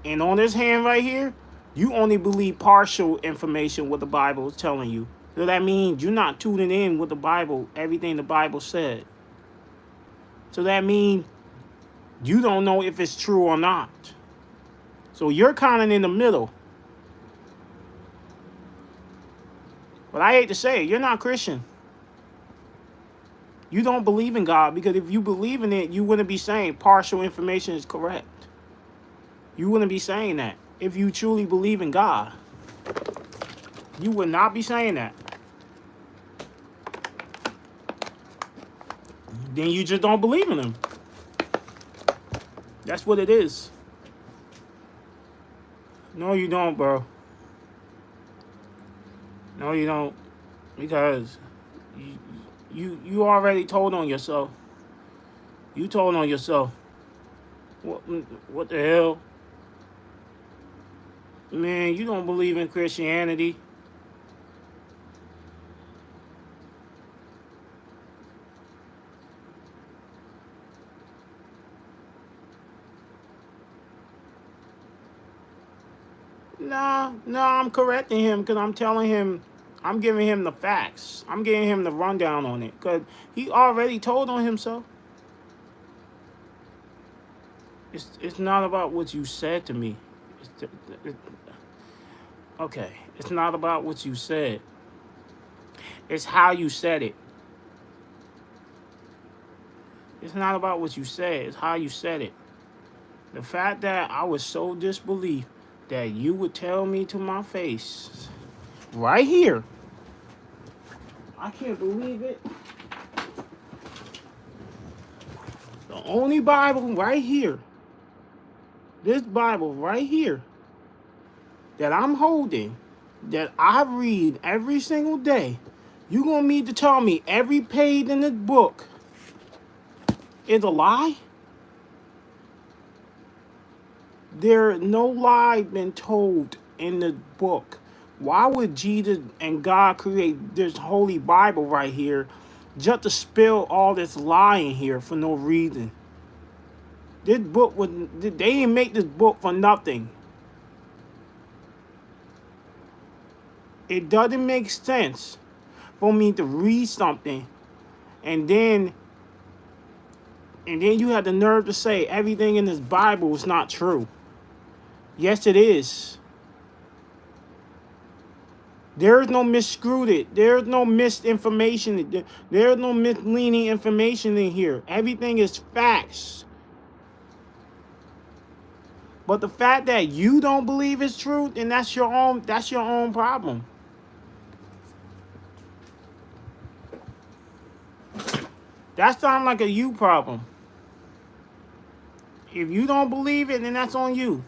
And on this hand right here, you only believe partial information what the Bible is telling you. So that means you're not tuning in with the Bible, everything the Bible said. So that means you don't know if it's true or not. So you're kind of in the middle. But I hate to say it, you're not Christian. You don't believe in God, because if you believe in it, you wouldn't be saying partial information is correct. You wouldn't be saying that. If you truly believe in God, you would not be saying that. Then you just don't believe in him. That's what it is. No, you don't, bro. No, you don't. Because you already told on yourself. You told on yourself. What the hell? Man, you don't believe in Christianity. No, I'm correcting him because I'm telling him, I'm giving him the facts. I'm giving him the rundown on it because he already told on himself. It's not about what you said to me. Okay, it's not about what you said. It's how you said it. It's not about what you said. It's how you said it. The fact that I was so disbelieved that you would tell me to my face, right here. I can't believe it. The only Bible right here, this Bible right here, that I'm holding, that I read every single day, you gonna need to tell me every page in this book is a lie? There no lie been told in the book. Why would Jesus and God create this holy Bible right here just to spill all this lying here for no reason? This book was, they didn't make this book for nothing. It doesn't make sense for me to read something and then you have the nerve to say everything in this Bible is not true. Yes, it is. There is no miscrewed. There is no misinformation. There is no misleading information in here. Everything is facts. But the fact that you don't believe it's true, then that's your own problem. That sounds like a you problem. If you don't believe it, then that's on you.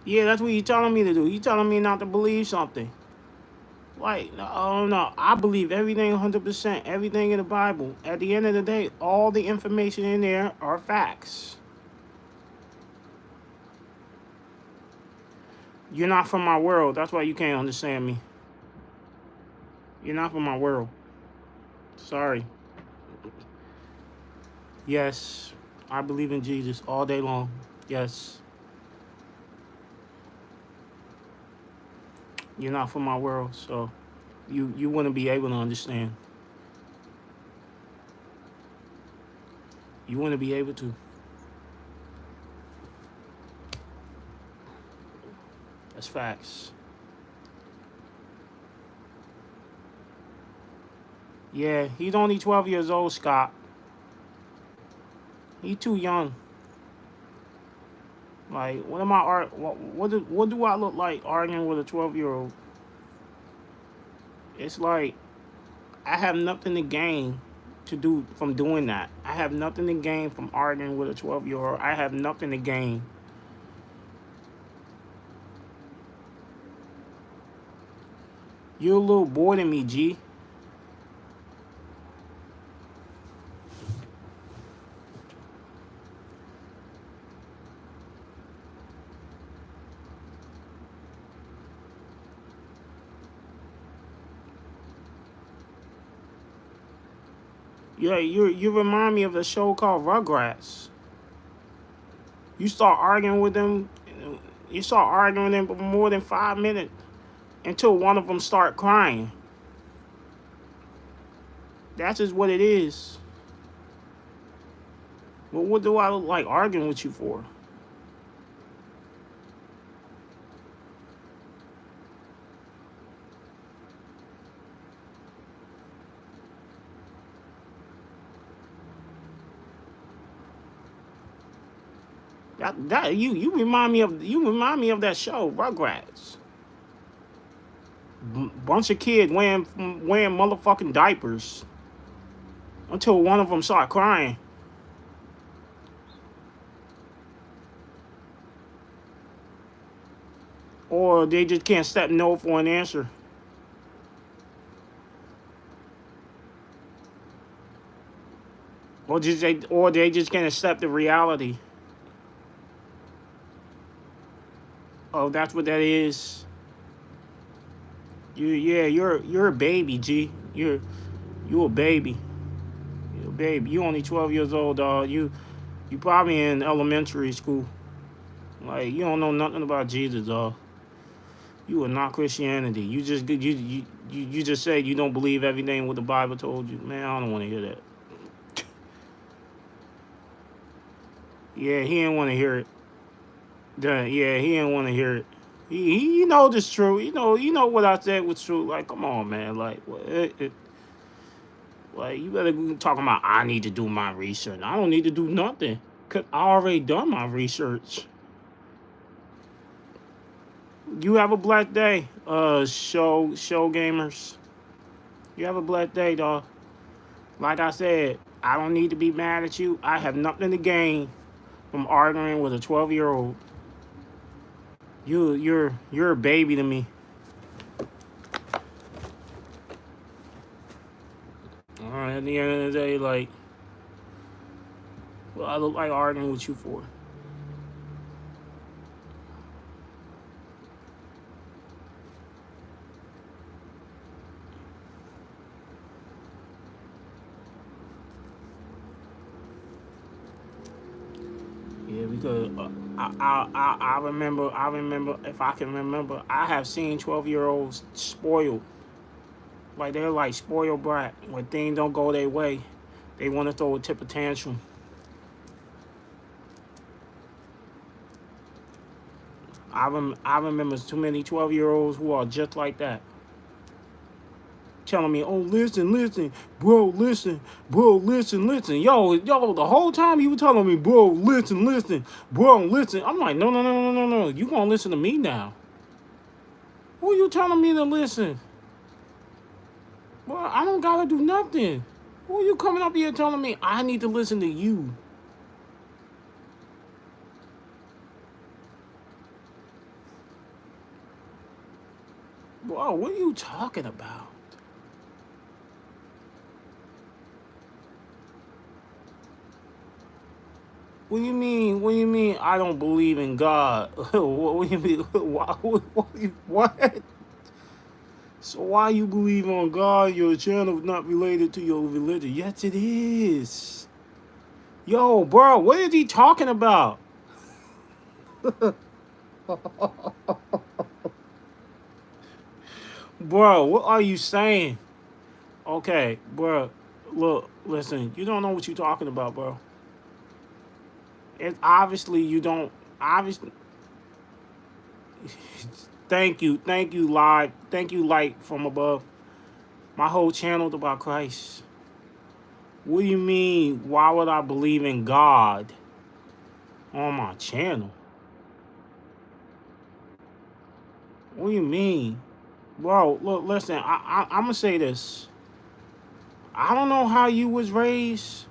Yeah, that's what you're telling me to do. You're telling me not to believe something. Like, no. I believe everything 100%, everything in the Bible. At the end of the day, all the information in there are facts. You're not from my world. That's why you can't understand me. You're not from my world. Sorry. Yes, I believe in Jesus all day long. Yes. You're not from my world, so you wouldn't be able to understand. You wouldn't be able to. That's facts. Yeah, he's only 12 years old, Scott. He's too young. Like, what am I what do I look like arguing with a 12-year-old? It's like I have nothing to gain from doing that. I have nothing to gain from arguing with a 12-year-old. I have nothing to gain. You're a little boy to me, G. Yeah, you remind me of a show called Rugrats. You start arguing with them. You start arguing with them for more than 5 minutes until one of them start crying. That's just what it is. But what do I look like arguing with you for? You remind me of that show, Rugrats. Bunch of kids wearing motherfucking diapers until one of them start crying. Or they just can't step no for an answer. Or they just can't accept the reality. Oh, that's what that is. You're a baby, G. You're a baby. You're a baby. You only 12 years old, dog. You probably in elementary school. Like, you don't know nothing about Jesus, dog. You are not Christianity. You just said you don't believe everything what the Bible told you. Man, I don't want to hear that. Yeah, he didn't want to hear it. Yeah, he didn't want to hear it. He know this true. You know what I said was true. Like, come on, man. Like, like you better be talking about. I need to do my research. I don't need to do nothing, cause I already done my research. You have a blessed day, show gamers. You have a blessed day, dog. Like I said, I don't need to be mad at you. I have nothing to gain from arguing with a 12-year-old. You're a baby to me. All right, at the end of the day, like, well, I look like arguing with you for. Yeah, because I remember if I can remember, I have seen 12-year-olds spoiled. Like they're like spoiled brat. When things don't go their way, they want to throw a temper tantrum. I remember too many 12-year-olds who are just like that. Telling me, oh, listen, bro, listen. Yo, the whole time you were telling me, bro, listen. I'm like, no. You gonna listen to me now. Who you telling me to listen? Well, I don't gotta do nothing. Who you coming up here telling me I need to listen to you? Bro, what are you talking about? What do you mean? What do you mean? I don't believe in God. What do you mean? What? So why you believe on God? Your channel is not related to your religion. Yes, it is. Yo, bro, what is he talking about? Bro, what are you saying? Okay, bro, look, listen, you don't know what you're talking about, bro. It's obviously you don't. Obviously, thank you, live, thank you, light from above. My whole channel is about Christ. What do you mean? Why would I believe in God on my channel? What do you mean, bro? Look, listen. I'm gonna say this. I don't know how you was raised,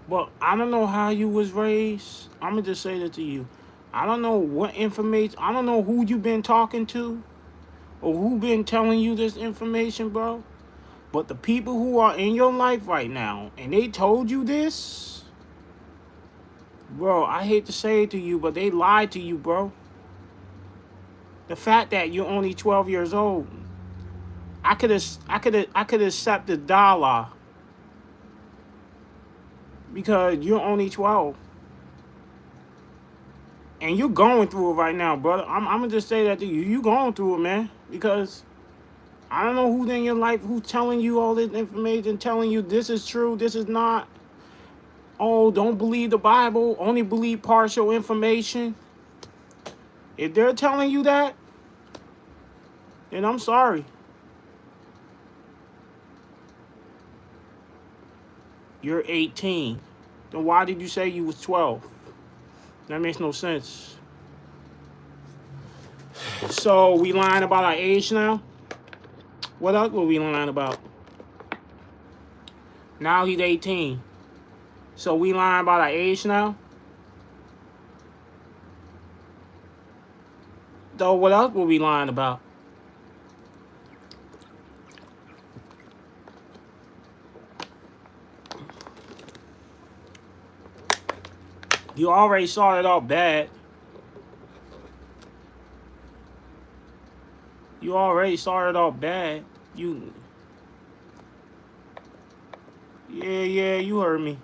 but I don't know how you was raised. I'm gonna just say that to you. I don't know what information. I don't know who you been talking to, or who been telling you this information, bro. But the people who are in your life right now, and they told you this, bro, I hate to say it to you, but they lied to you, bro. The fact that you're only 12 years old, I could accept the dollar because you're only 12. And you're going through it right now, brother. I'm gonna just say that to you. You going through it, man. Because I don't know who's in your life who's telling you all this information, telling you this is true, this is not. Oh, don't believe the Bible, only believe partial information. If they're telling you that, then I'm sorry. You're 18. Then why did you say you was 12? That makes no sense. So we lying about our age now? What else were we lying about? Now he's 18. So we lying about our age now? Though what else were we lying about? You already started off bad. You already started off bad. Yeah, you heard me.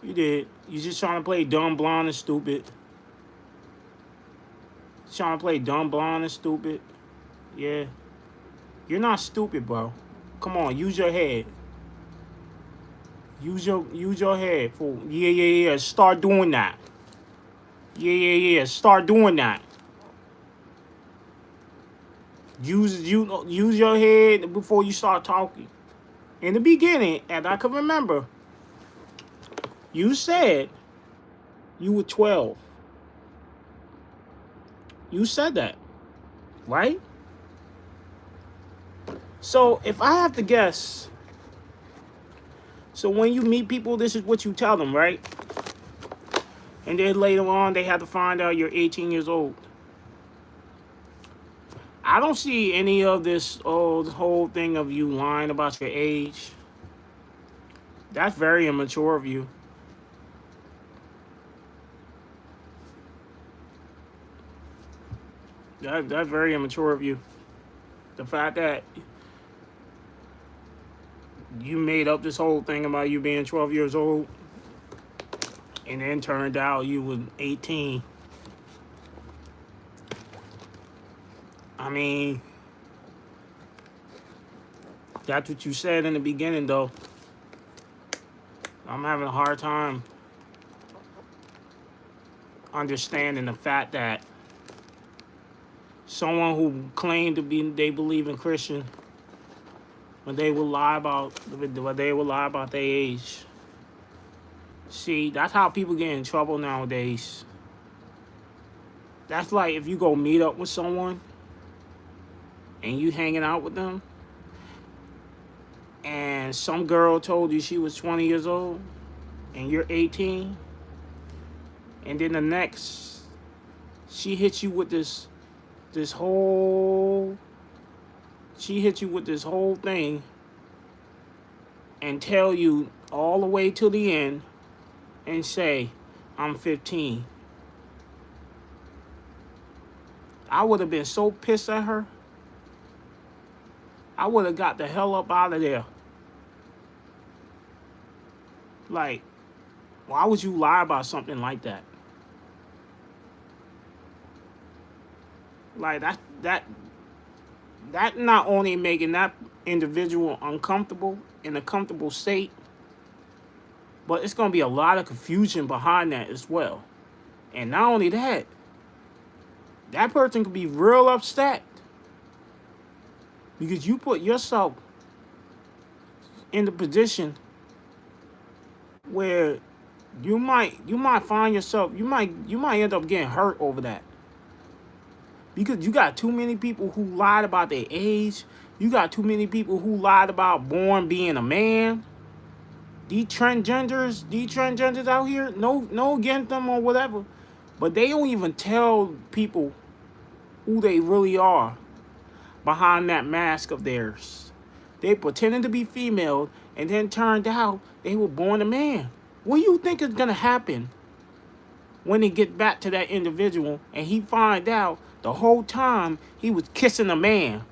You did. You just trying to play dumb, blonde, and stupid. Trying to play dumb, blind, and stupid. Yeah. You're not stupid, bro. Come on, use your head. Use your head. Fool. Yeah. Start doing that. Yeah. Start doing that. Use your head before you start talking. In the beginning, as I can remember, you said you were 12. You said that, right? So if I have to guess, so when you meet people, this is what you tell them, right? And then later on, they have to find out you're 18 years old. I don't see any of this, this whole thing of you lying about your age. That's very immature of you. That's very immature of you. The fact that you made up this whole thing about you being 12 years old, and then turned out you were 18. I mean, that's what you said in the beginning, though. I'm having a hard time understanding the fact that someone who claimed to be, they believe in Christian, when they will lie about their age. See, that's how people get in trouble nowadays. That's like if you go meet up with someone and you hanging out with them, and some girl told you she was 20 years old and you're 18, and then the next, she hits you with this whole thing and tell you all the way to the end and say, I'm 15. I would have been so pissed at her. I would have got the hell up out of there. Like, why would you lie about something like that? Like, that not only making that individual uncomfortable, in a comfortable state, but it's going to be a lot of confusion behind that as well. And not only that, that person could be real upset because you put yourself in the position where you might find yourself, you might end up getting hurt over that. Because you got too many people who lied about their age. You got too many people who lied about born being a man. These transgenders out here, no against them or whatever, but they don't even tell people who they really are behind that mask of theirs. They pretending to be female and then turned out they were born a man. What do you think is gonna happen when they get back to that individual and he find out the whole time he was kissing a man?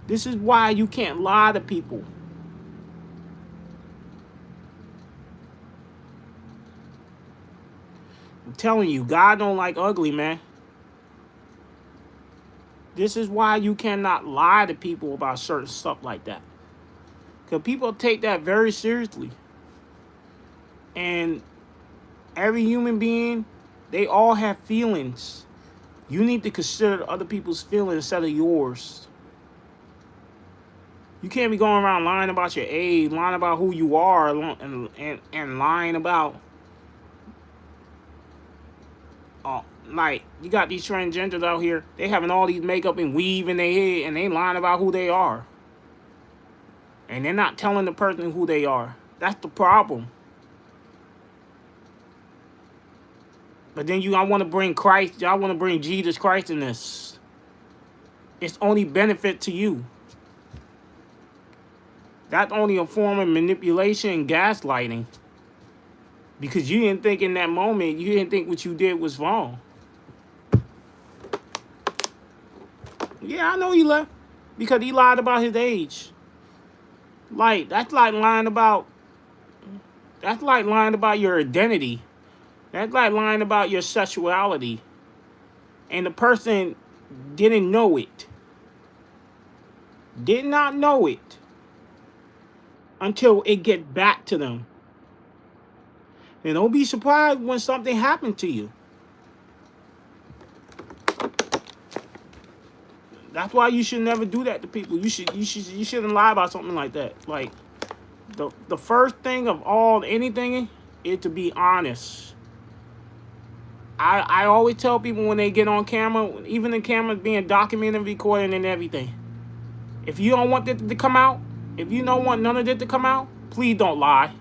This is why you can't lie to people. I'm telling you, God don't like ugly, man. This is why you cannot lie to people about certain stuff like that. Because people take that very seriously. And every human being, they all have feelings. You need to consider other people's feelings instead of yours. You can't be going around lying about your age, lying about who you are, and lying about, like, you got these transgenders out here, they having all these makeup and weave in their head, and they lying about who they are. And they're not telling the person who they are. That's the problem. But then y'all want to bring Christ, y'all want to bring Jesus Christ in this. It's only benefit to you. That's only a form of manipulation and gaslighting. Because you didn't think in that moment, you didn't think what you did was wrong. Yeah, I know he left. Because he lied about his age. Like, that's like lying about That's like lying about your identity. That's like lying about your sexuality. And the person didn't know it. Did not know it until it gets back to them. And don't be surprised when something happened to you. That's why you should never do that to people. You shouldn't lie about something like that. Like the first thing of all anything is to be honest. I always tell people when they get on camera, even the camera's being documented, recorded, and everything. If you don't want it to come out, if you don't want none of it to come out, please don't lie.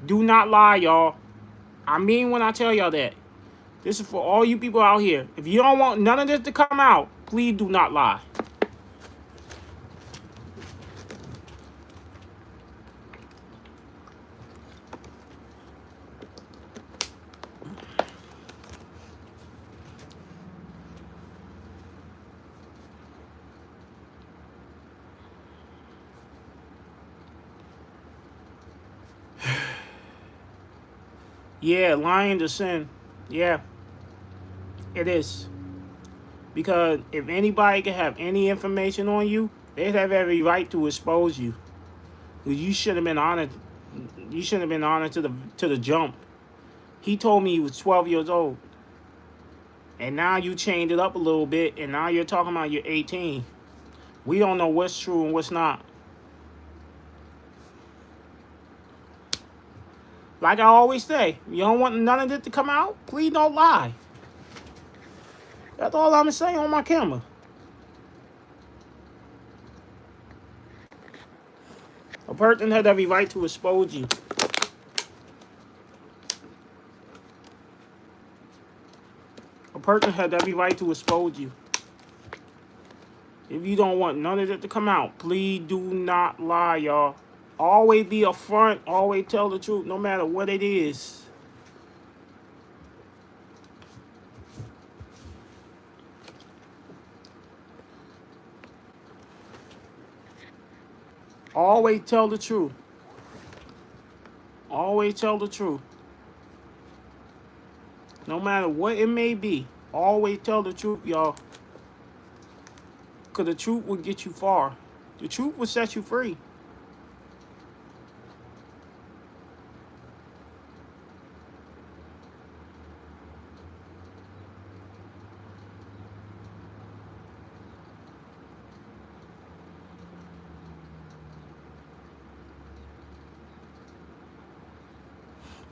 Do not lie, y'all. I mean when I tell y'all that. This is for all you people out here. If you don't want none of this to come out, please do not lie. Yeah, lying to sin. Yeah, it is. Because if anybody can have any information on you, they'd have every right to expose you. You should have been honest. You shouldn't have been honest to the jump. He told me he was 12 years old. And now you changed it up a little bit, and now you're talking about you're 18. We don't know what's true and what's not. Like I always say, you don't want none of this to come out, please don't lie. That's all I'm saying on my camera. A person had every right to expose you. A person had every right to expose you. If you don't want none of it to come out, please do not lie, y'all. Always be upfront. Always tell the truth, no matter what it is. Always tell the truth. Always tell the truth. No matter what it may be, always tell the truth, y'all. Because the truth will get you far. The truth will set you free.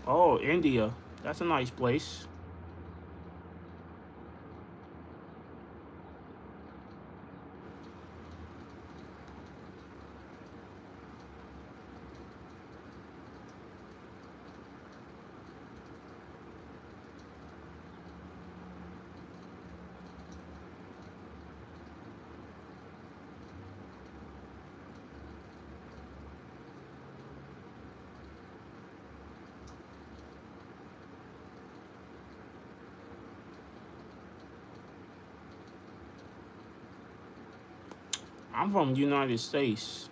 Oh, India. That's a nice place. I'm from the United States.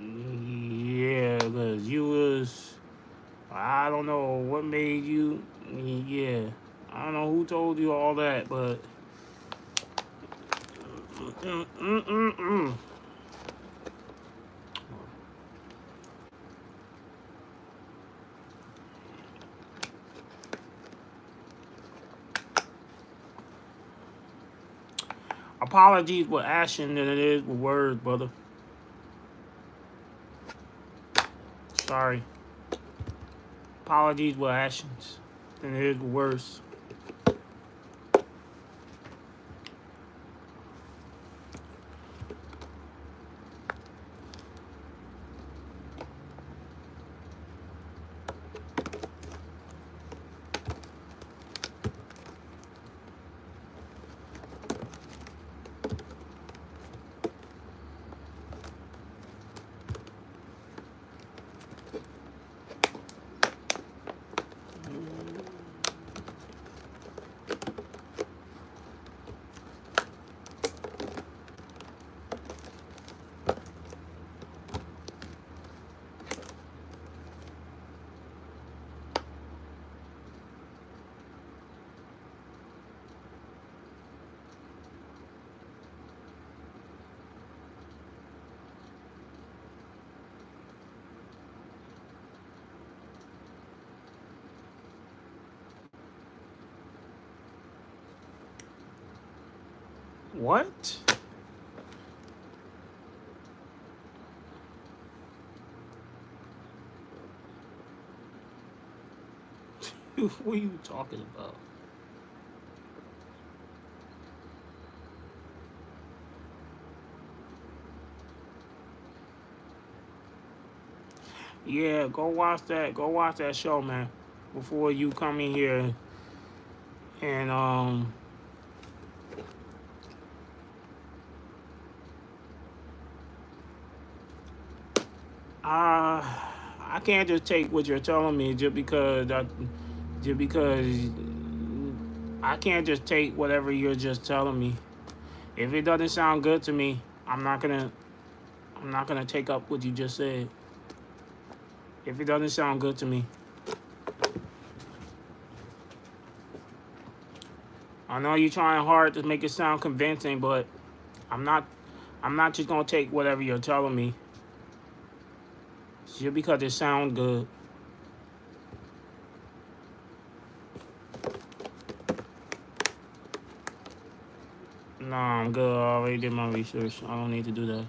Yeah, because you was, I don't know what made you, yeah. I don't know who told you all that, but, mm-mm-mm-mm. Apologies with action than it is with words, brother. Sorry. Apologies with actions than it is with words. What? What are you talking about? Yeah, go watch that. Go watch that show, man. Before you come in here and I can't just take what you're telling me just because I can't just take whatever you're just telling me. If it doesn't sound good to me, I'm not gonna take up what you just said. If it doesn't sound good to me. I know you're trying hard to make it sound convincing, but I'm not just gonna take whatever you're telling me just because it sounds good. Nah, I'm good. I already did my research. I don't need to do that.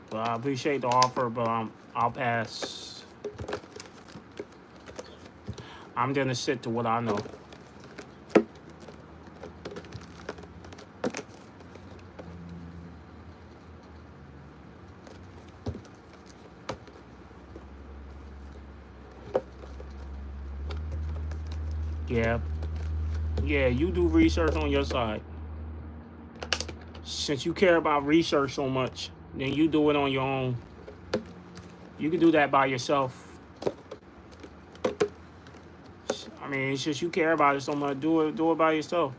But I appreciate the offer, but I'll pass. I'm gonna stick to what I know. Yeah. Yeah, you do research on your side. Since you care about research so much, then you do it on your own. You can do that by yourself. I mean, it's just you care about it so much. Do it by yourself.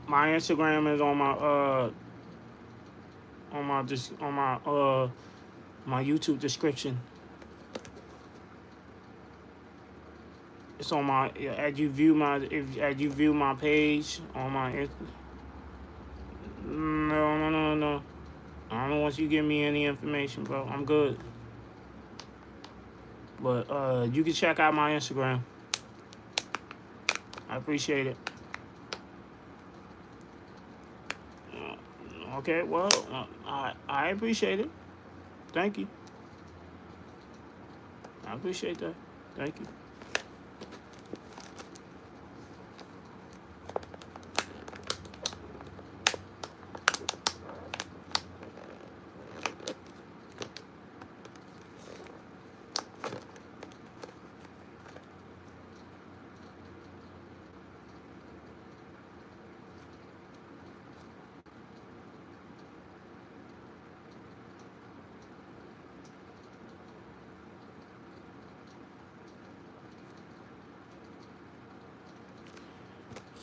My Instagram is on my YouTube description. It's on my as you view my page on my no. I don't want you to give me any information, bro. I'm good. But you can check out my Instagram. I appreciate it. Okay, well, I appreciate it. Thank you. I appreciate that. Thank you.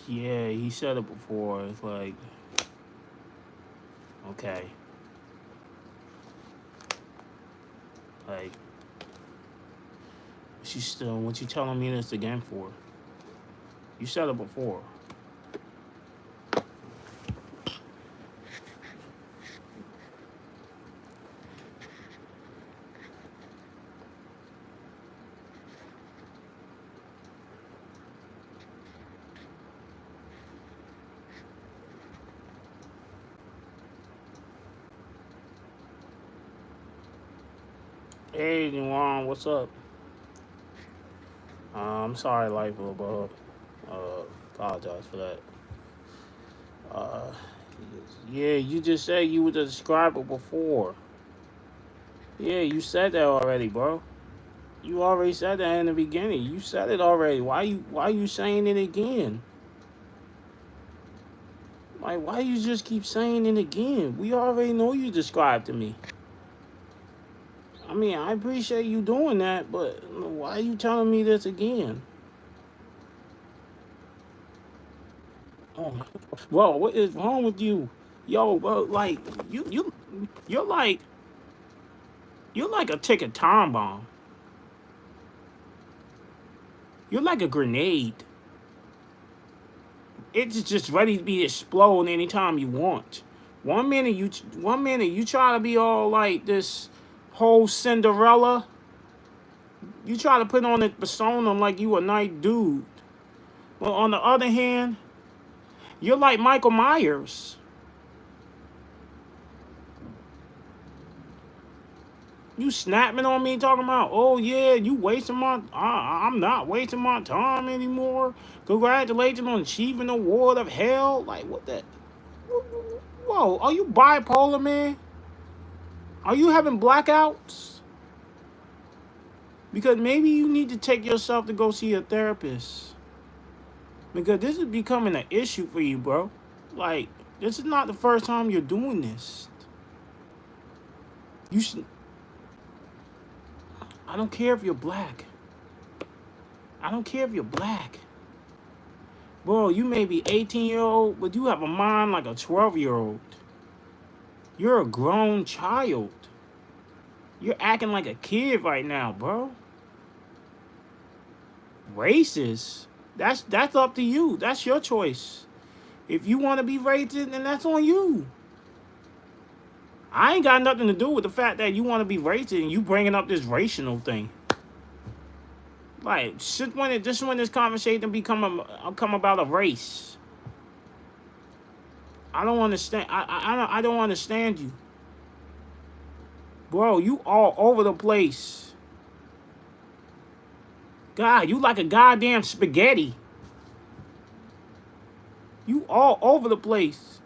Yeah, he said it before. It's like, okay. Like, what you telling me this again for? You said it before. Hey, Juwan, what's up? I'm sorry, Lipo, but apologize for that. Uh, yeah, you just said you were the subscriber before. Yeah, you said that already, bro. You already said that in the beginning. You said it already. Why you saying it again? Like, why you just keep saying it again? We already know you described to me. I mean, I appreciate you doing that, but why are you telling me this again? Oh, bro, what is wrong with you? Yo, bro, like, you're like, you're like a ticking time bomb. You're like a grenade. It's just ready to be explode anytime you want. One minute you try to be all like this whole Cinderella. You try to put on a persona like you a nice dude. But on the other hand, you're like Michael Myers. You snapping on me talking about, oh yeah, you wasting my, I'm not wasting my time anymore. Congratulations on achieving the award of hell. Like, what the, whoa, are you bipolar, man? Are you having blackouts? Because maybe you need to take yourself to go see a therapist. Because this is becoming an issue for you, bro. Like, this is not the first time you're doing this. You should, I don't care if you're black. I don't care if you're black. Bro, you may be 18-year-old, but you have a mind like a 12-year-old. You're a grown child. You're acting like a kid right now, bro. Racist? That's up to you. That's your choice. If you want to be racist, then that's on you. I ain't got nothing to do with the fact that you want to be racist and you bringing up this racial thing. Like, just when this conversation come about a race. I don't understand. I don't understand you, bro. You all over the place. God, you like a goddamn spaghetti. You all over the place.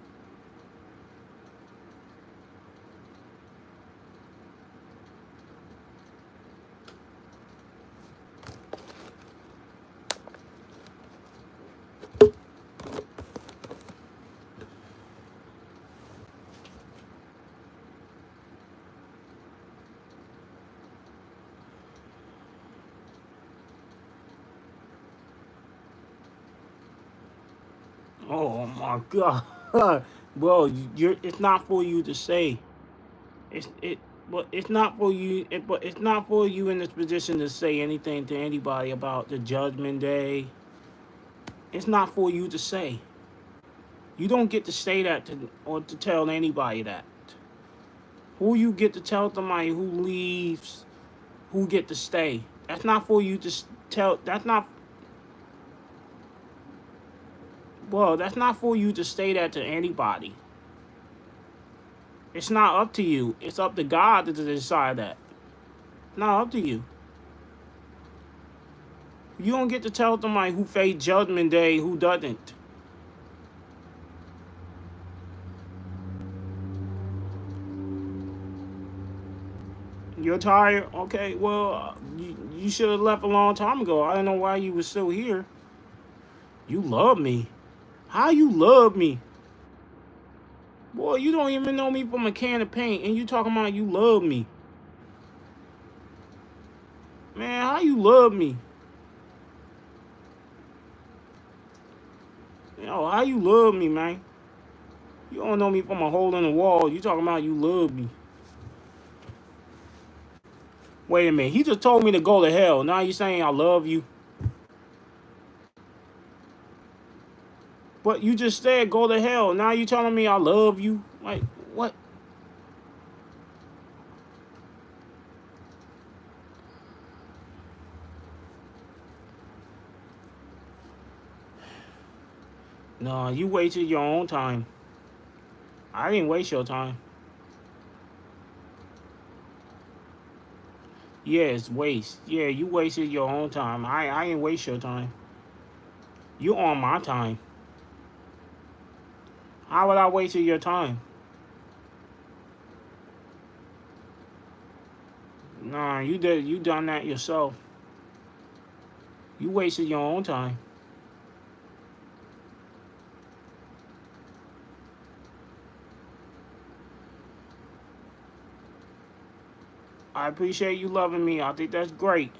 Oh my God, bro. It's not for you to say. But it's not for you. But it's not for you in this position to say anything to anybody about the Judgment Day. It's not for you to say. You don't get to say that or to tell anybody that. Who you get to tell somebody who leaves, who get to stay. That's not for you to tell. That's not. Well, that's not for you to say that to anybody. It's not up to you. It's up to God to decide that. It's not up to you. You don't get to tell somebody who faced Judgment Day who doesn't. You're tired? Okay, well, you should have left a long time ago. I don't know why you were still here. You love me. How you love me? Boy, you don't even know me from a can of paint, and you talking about you love me. Man, how you love me? You know, how you love me, man? You don't know me from a hole in the wall. You talking about you love me. Wait a minute. He just told me to go to hell. Now you saying I love you? But you just said go to hell. Now you telling me I love you? Like, what? No, you wasted your own time. I didn't waste your time. Yes, waste. Yeah, you wasted your own time. I didn't waste your time. You on my time. How would I waste your time? Nah, you done that yourself. You wasted your own time. I appreciate you loving me. I think that's great.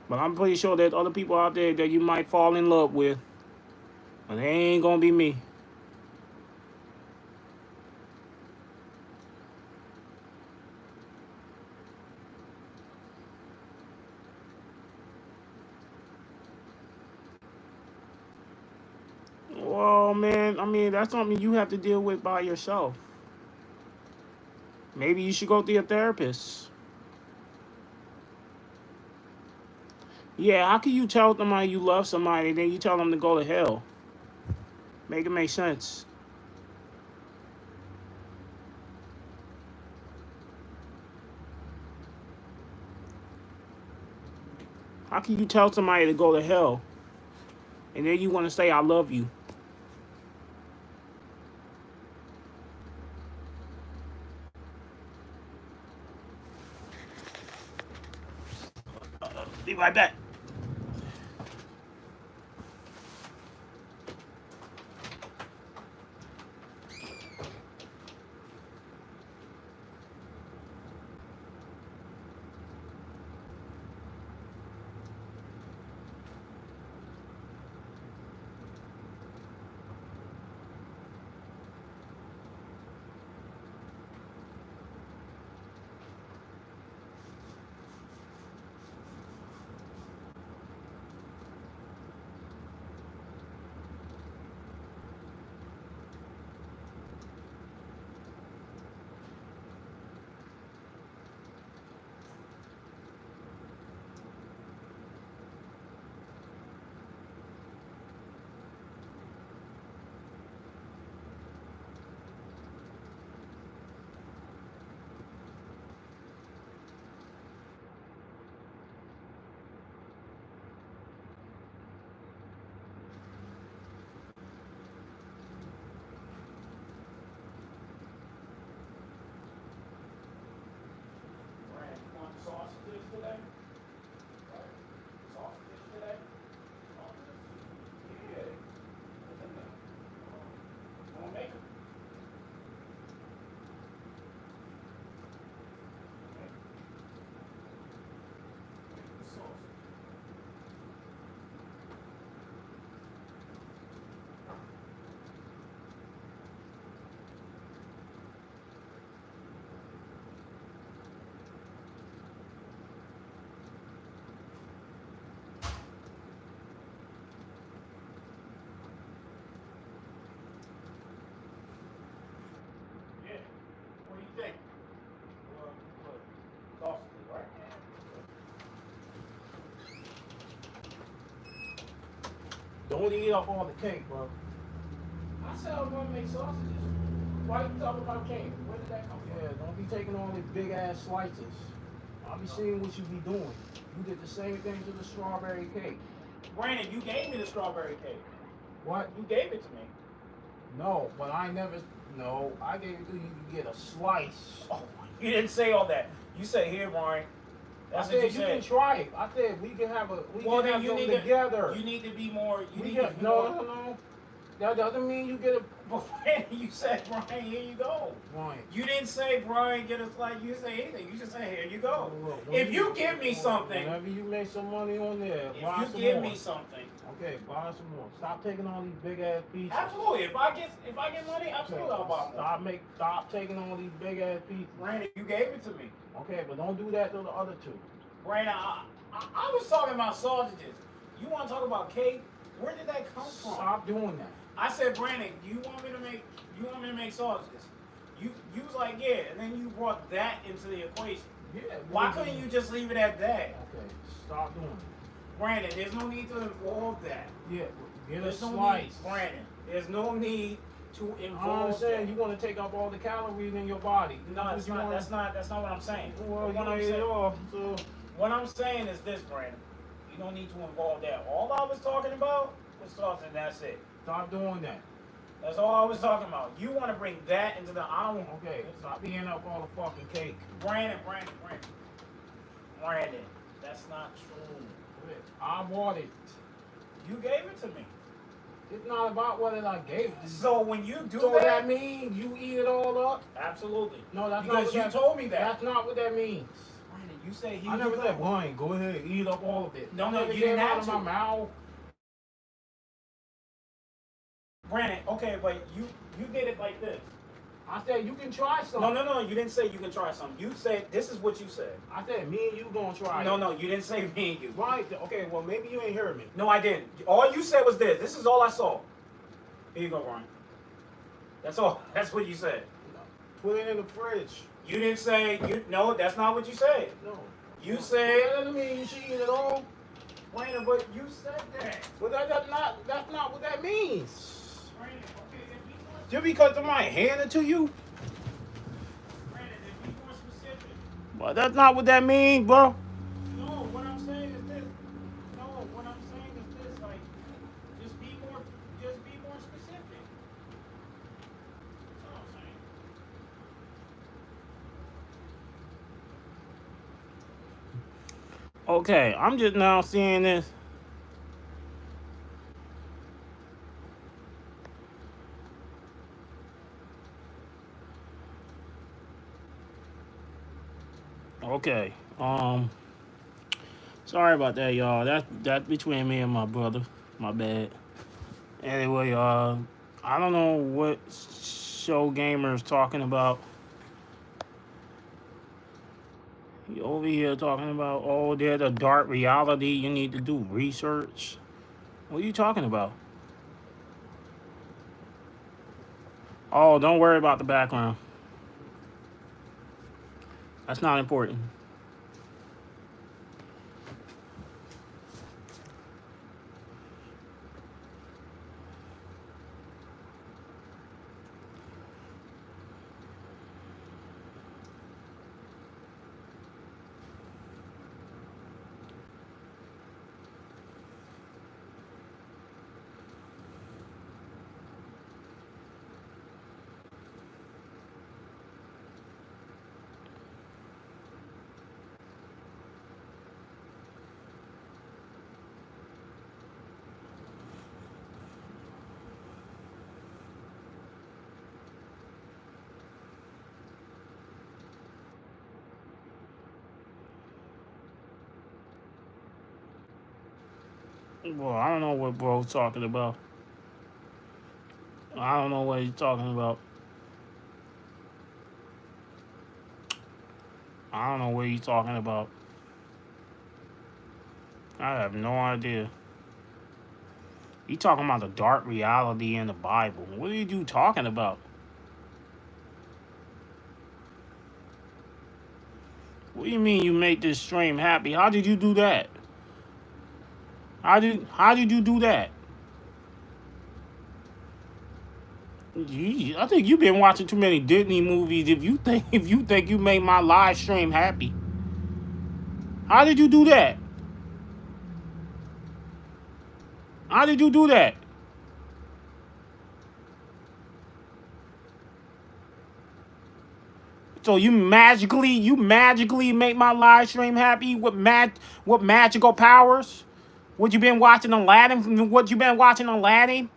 But I'm pretty sure there's other people out there that you might fall in love with. But they ain't gonna be me. Well, man, I mean, that's something you have to deal with by yourself. Maybe you should go to a therapist. Yeah, how can you tell somebody you love somebody and then you tell them to go to hell? Make it make sense. How can you tell somebody to go to hell and then you want to say I love you? Be right back. Sausages today? Sausages today? Yeah. Wanna make 'em? Yeah. What do you think? What? Sausages, right? Don't eat up all the cake, bro. I said I was gonna make sausages. Why you talking about cake? Where did that come from? Yeah, don't be taking all these big ass slices. I'll be seeing what you be doing. You did the same thing to the strawberry cake. Brandon, you gave me the strawberry cake. What? You gave it to me. No, but I never. No, I gave it to you to get a slice. Oh, you didn't say all that. You said, "Here, Brian." That's what you said. You can try it. I said we can have a. We can have them together. You need to be more. No. That doesn't mean you get a. Brian, you said, Brian, here you go. Brian. You didn't say, Brian, get a slice. You didn't say anything. You just said, here you go. If you give me something. Whenever you make some money on there, buy some more. If you give me something. Okay, buy some more. Stop taking all these big ass pieces. Absolutely. If I get money, absolutely I'll buy more. Stop taking all these big ass pieces. Brandon, you gave it to me. Okay, but don't do that to the other two. Brandon, I was talking about sausages. You want to talk about cake? Where did that come from? Stop doing that. I said, Brandon, you want me to make sausages? You was like, yeah, and then you brought that into the equation. Yeah. Why couldn't you just leave it at that? Okay, stop doing it. Brandon, there's no need to involve that. Yeah, get a slice. Brandon, there's no need to involve. I understand you want to take up all the calories in your body. No, that's not what I'm saying. Well, what I'm saying is this, Brandon. You don't need to involve that. All I was talking about was sausage, and that's it. Stop doing that. That's all I was talking about. You want to bring that into the Okay, stop eating up all the fucking cake. Brandon. That's not true. I bought it. You gave it to me. It's not about whether I gave it to you. So when you do that, that means you eat it all up? Absolutely. No, that's not what you told me that. That's not what that means. Brandon, you say I never said, Brian, go ahead, eat up all of it. No, you didn't have to. My mouth. Brandon, okay, but you did it like this. I said you can try something. No, you didn't say you can try something. You said, this is what you said. I said me and you gonna try it. No, you didn't say me and you. Right, okay, well maybe you ain't heard me. No, I didn't. All you said was this. This is all I saw. Here you go, Brian. That's all. That's what you said. No. Put it in the fridge. You didn't say, no, that's not what you said. No. You said. Well, that doesn't mean you should eat it all. Brandon, but you said that. But that's not what that means. Brandon, okay, just because somebody hand it to you. Brandon, if you more specific. But that's not what that means, bro. No, what I'm saying is this. No, what I'm saying is this. Like, just be more specific. That's all I'm saying. Okay, I'm just now seeing this. Okay. Sorry about that, y'all. That's between me and my brother. My bad. Anyway, I don't know what show gamer is talking about. He over here talking about, oh, there's a dark reality. You need to do research. What are you talking about? Oh, don't worry about the background. That's not important. Well, I don't know what bro's talking about. I don't know what he's talking about. I don't know what he's talking about. I have no idea. He talking about the dark reality in the Bible. What are you talking about? What do you mean you make this stream happy? How did you do that? How did you do that? I think you've been watching too many Disney movies. If you think you made my live stream happy, how did you do that? How did you do that? So you magically make my live stream happy with magical powers? What you been watching Aladdin? What you been watching Aladdin?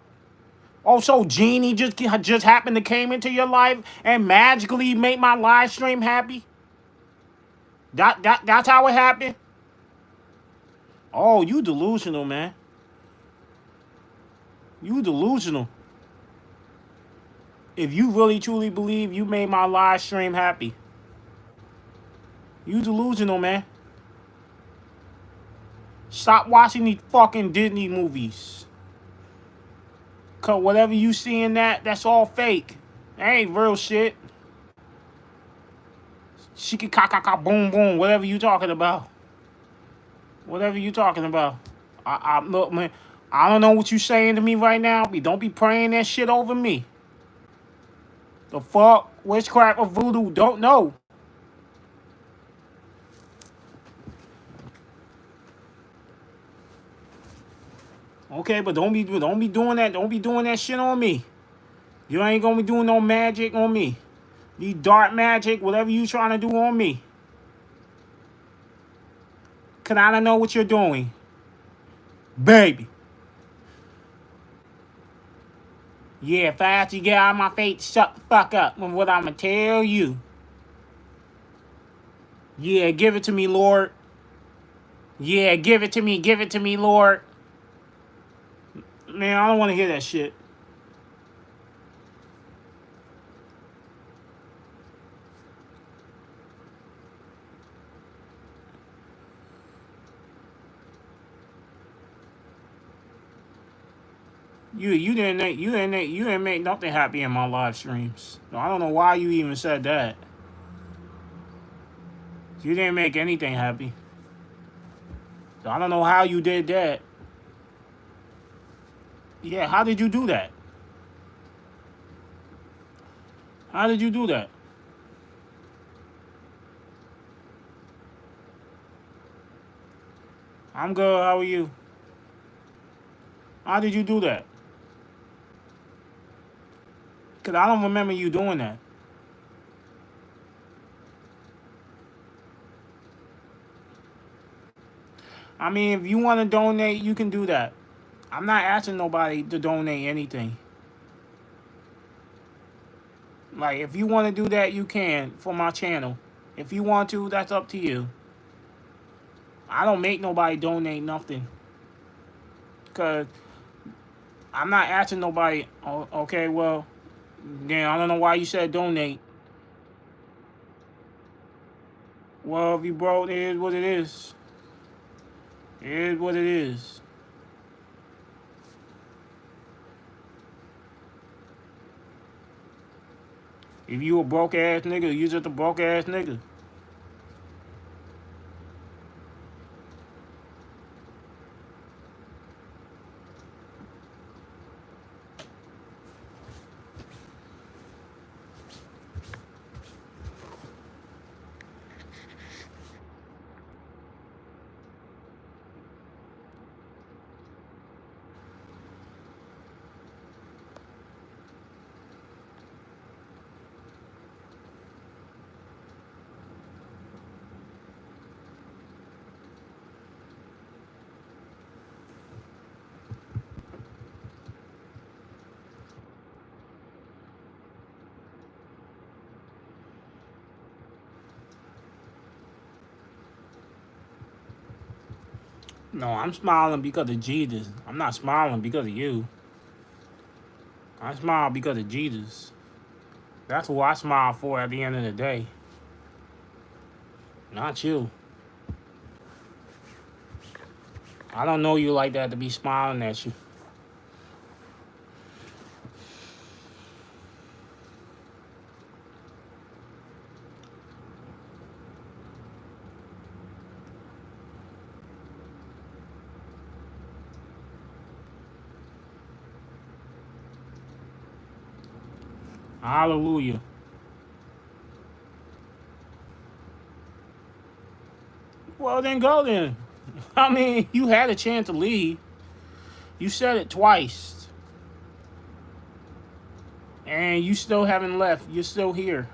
Oh, so Genie just happened to came into your life and magically make my live stream happy? That's how it happened? Oh, you delusional, man. You delusional. If you really truly believe you made my live stream happy, you delusional, man. Stop watching these fucking Disney movies. Cause whatever you see in that's all fake. That ain't real shit. Shiki ka boom boom. Whatever you talking about. Whatever you talking about. I look, man. I don't know what you saying to me right now, but don't be praying that shit over me. The fuck? Witchcraft or voodoo? Don't know. Okay, but don't be doing that. Don't be doing that shit on me. You ain't gonna be doing no magic on me. The dark magic, whatever you trying to do on me. Cause I don't know what you're doing. Baby. Yeah, fast you get out of my face, shut the fuck up with what I'ma tell you. Yeah, give it to me, Lord. Yeah, give it to me, Lord. Man, I don't want to hear that shit. You didn't make nothing happy in my live streams. So I don't know why you even said that. You didn't make anything happy. So I don't know how you did that. Yeah, how did you do that? How did you do that? I'm good. How are you? How did you do that? Because I don't remember you doing that. I mean, if you want to donate, you can do that. I'm not asking nobody to donate anything. Like, if you want to do that, you can for my channel. If you want to, that's up to you. I don't make nobody donate nothing. Because I'm not asking nobody, oh, okay, well, then I don't know why you said donate. Well, if you broke, it is what it is. It is what it is. If you a broke ass nigga, you just a broke ass nigga. No, I'm smiling because of Jesus. I'm not smiling because of you. I smile because of Jesus. That's who I smile for at the end of the day. Not you. I don't know you like that to be smiling at you. Hallelujah. Well, then go then. I mean, you had a chance to leave. You said it twice. And you still haven't left. You're still here.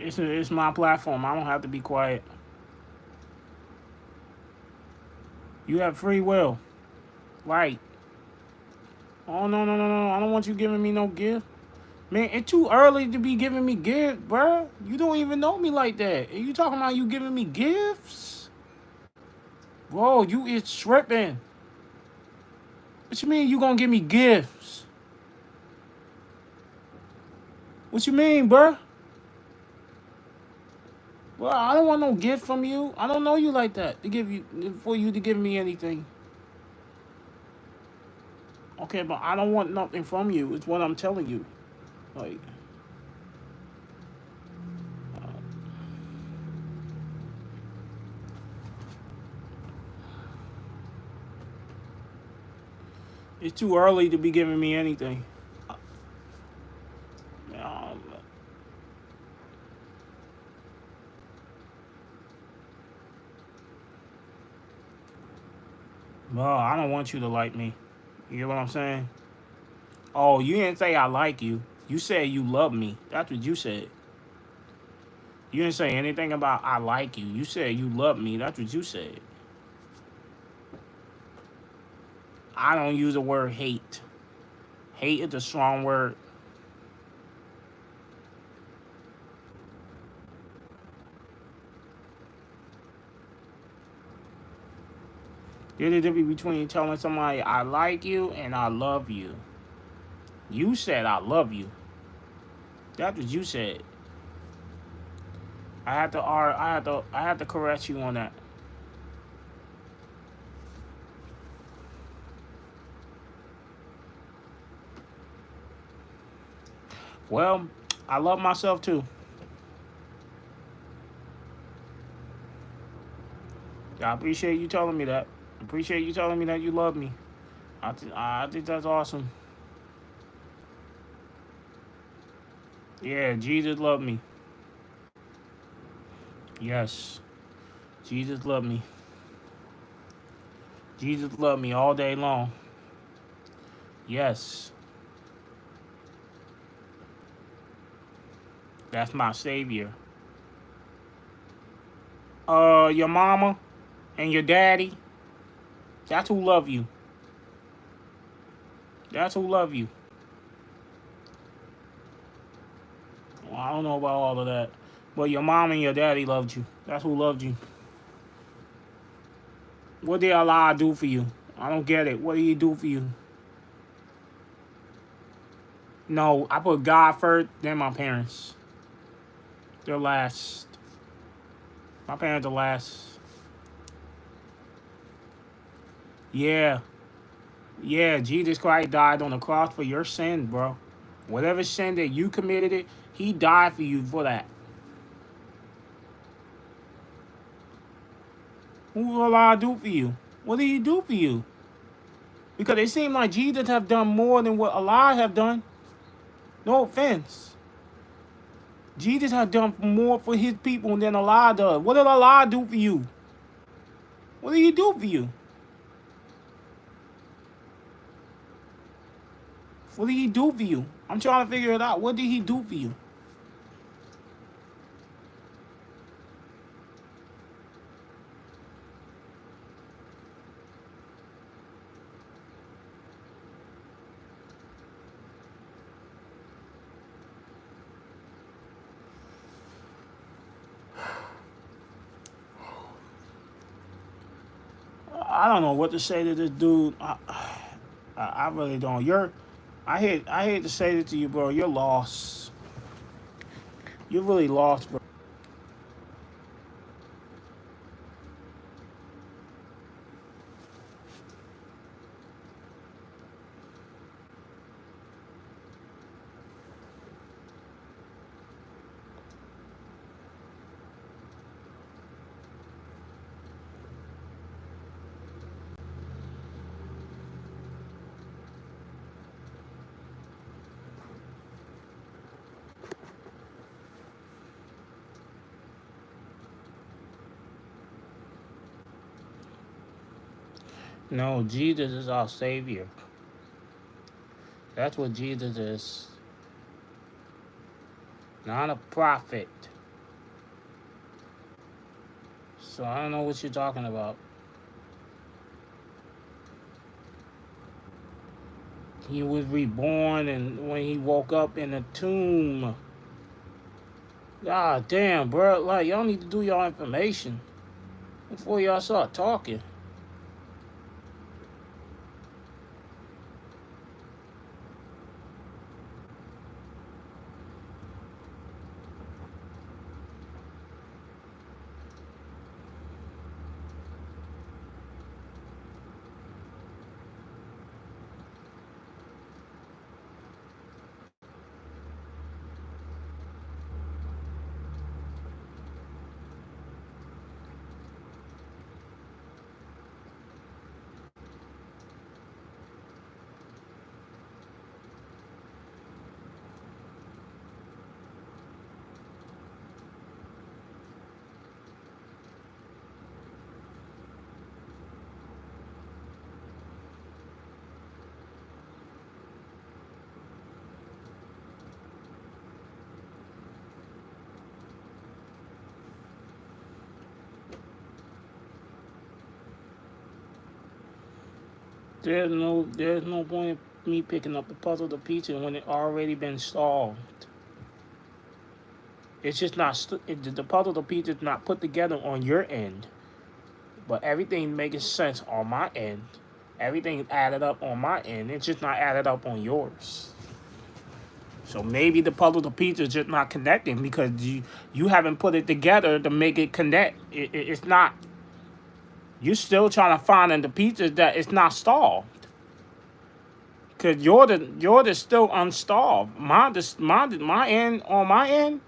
It's my platform. I don't have to be quiet. You have free will. Right. Oh, no, no, no, no. I don't want you giving me no gift. Man, it's too early to be giving me gifts, bruh. You don't even know me like that. And you talking about you giving me gifts? Bro, you is tripping. What you mean you gonna give me gifts? What you mean, bruh? Well, I don't want no gift from you. I don't know you like that to give you for you to give me anything. Okay, but I don't want nothing from you. It's what I'm telling you. Like, it's too early to be giving me anything. Um, well, I don't want you to like me. You get what I'm saying? Oh, you didn't say I like you. You said you love me. That's what you said. You didn't say anything about I like you. You said you love me. That's what you said. I don't use the word hate. Hate is a strong word. There's a difference between telling somebody I like you and I love you. You said I love you. That's what you said. I have to correct you on that. Well, I love myself too. I appreciate you telling me that. Appreciate you telling me that you love me. I think that's awesome. Yeah, Jesus loved me. Yes, Jesus loved me. Jesus loved me all day long. Yes, that's my savior. Your mama and your daddy, that's who love you. That's who love you. Well, I don't know about all of that. But your mom and your daddy loved you. That's who loved you. What did Allah do for you? I don't get it. What did he do for you? No, I put God first, then my parents. They're last. My parents are last. Yeah. Yeah, Jesus Christ died on the cross for your sin, bro. Whatever sin that you committed it, he died for you for that. Who will Allah do for you? What did he do for you? Because it seems like Jesus have done more than what Allah have done. No offense. Jesus has done more for his people than Allah does. What did Allah do for you? What did he do for you? What did he do for you? I'm trying to figure it out. What did he do for you? I don't know what to say to this dude. I really don't. I hate to say this to you, bro. You're lost. You're really lost, bro. No, Jesus is our savior. That's what Jesus is. Not a prophet. So I don't know what you're talking about. He was reborn, and when he woke up in the tomb. God damn, bro. Like, y'all need to do y'all information before y'all start talking. There's no point in me picking up the puzzle to pieces when it already been solved. It's just not the puzzle to pieces not put together on your end, but everything making sense on my end. Everything added up on my end. It's just not added up on yours. So maybe the puzzle to pieces just not connecting because you haven't put it together to make it connect. It's not. You're still trying to find in the pieces that it's not solved. Cause yours is still unstalled. My end, on my end,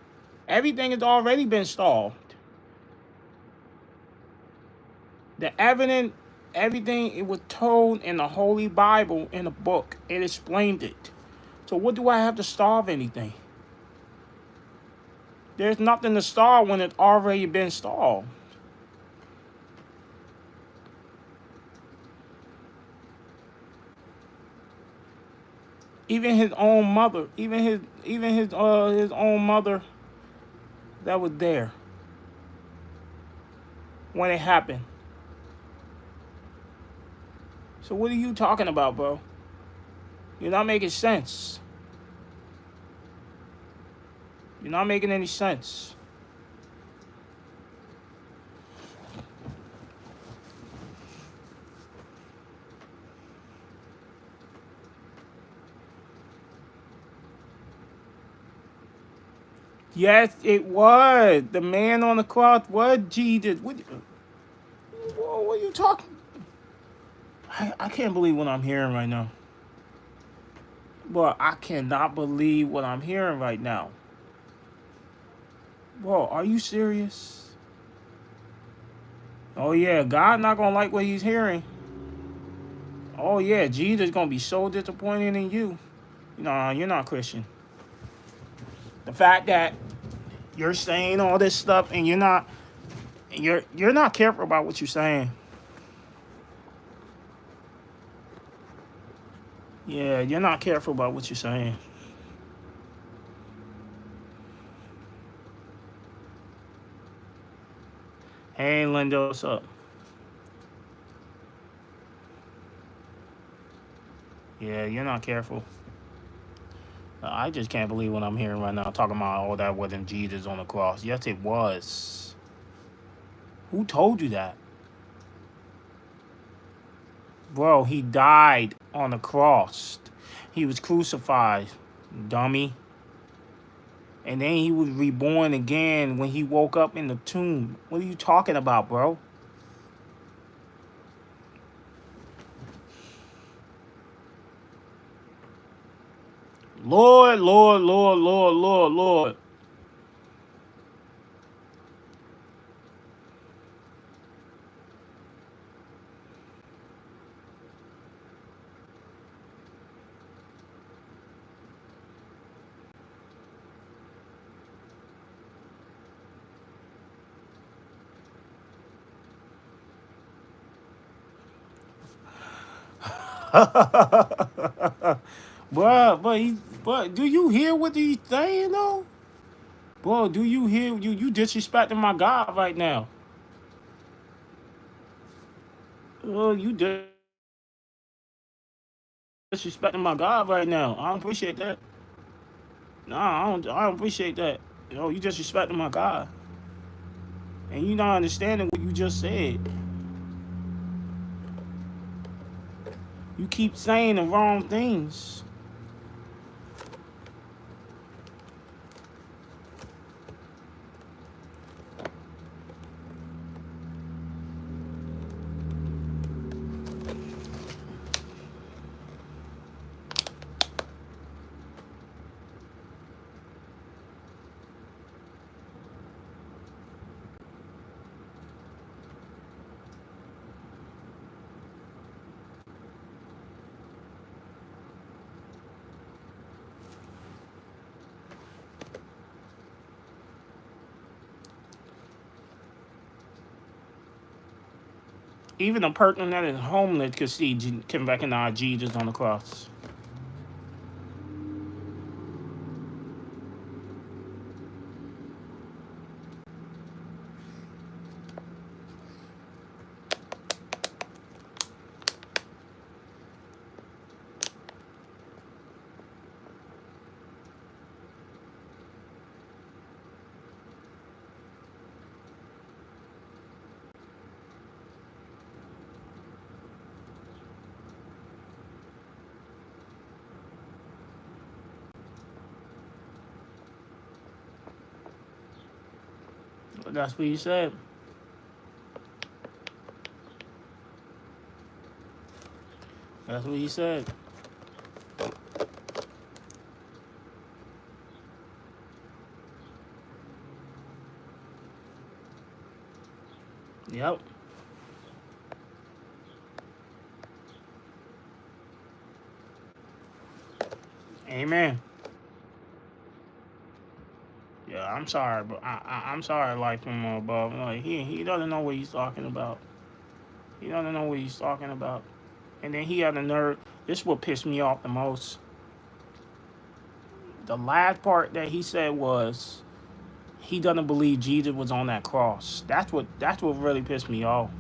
everything has already been stalled. The evidence, everything, it was told in the Holy Bible, in the book. It explained it. So what do I have to starve anything? There's nothing to starve when it's already been stalled. Even his own mother, his own mother that was there when it happened. So what are you talking about, bro? You're not making sense. You're not making any sense. Yes, it was. The man on the cross was Jesus. What are you talking? I can't believe what I'm hearing right now. Bro, I cannot believe what I'm hearing right now. Bro, are you serious? Oh yeah, God not gonna like what he's hearing. Oh yeah, Jesus gonna be so disappointed in you. No, you're not Christian. The fact that you're saying all this stuff and you're not careful about what you're saying. Yeah, you're not careful about what you're saying. Hey Linda, what's up? Yeah, you're not careful. I just can't believe what I'm hearing right now. Talking about all that wasn't Jesus on the cross. Yes, it was. Who told you that? Bro, he died on the cross. He was crucified, dummy. And then he was reborn again when he woke up in the tomb. What are you talking about, bro? Lord, Lord, Lord, Lord, Lord, Lord. But do you hear what he's saying though? Bro, do you hear you disrespecting my God right now? You disrespecting my God right now. I don't appreciate that. Nah, I don't appreciate that. You disrespecting my God. And you not understanding what you just said. You keep saying the wrong things. Even a person that is homeless can recognize Jesus on the cross. That's what he said. That's what he said. Yep. Amen. Yeah, I'm sorry, but I'm sorry, like from above. Like he doesn't know what he's talking about. He doesn't know what he's talking about. And then he had the nerve. This is what pissed me off the most. The last part that he said was he doesn't believe Jesus was on that cross. That's what really pissed me off.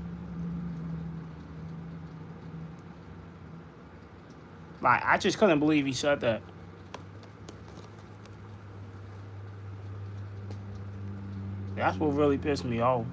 Like I just couldn't believe he said that. That's what really pissed me off.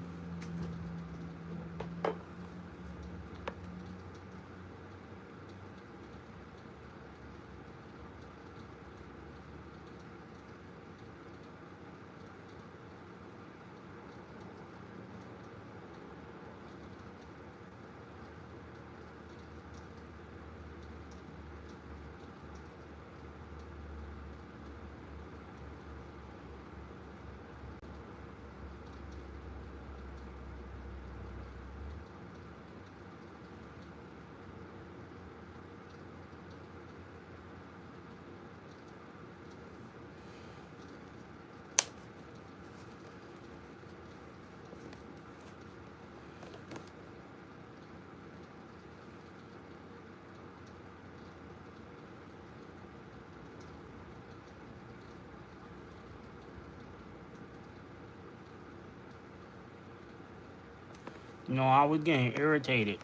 I was getting irritated.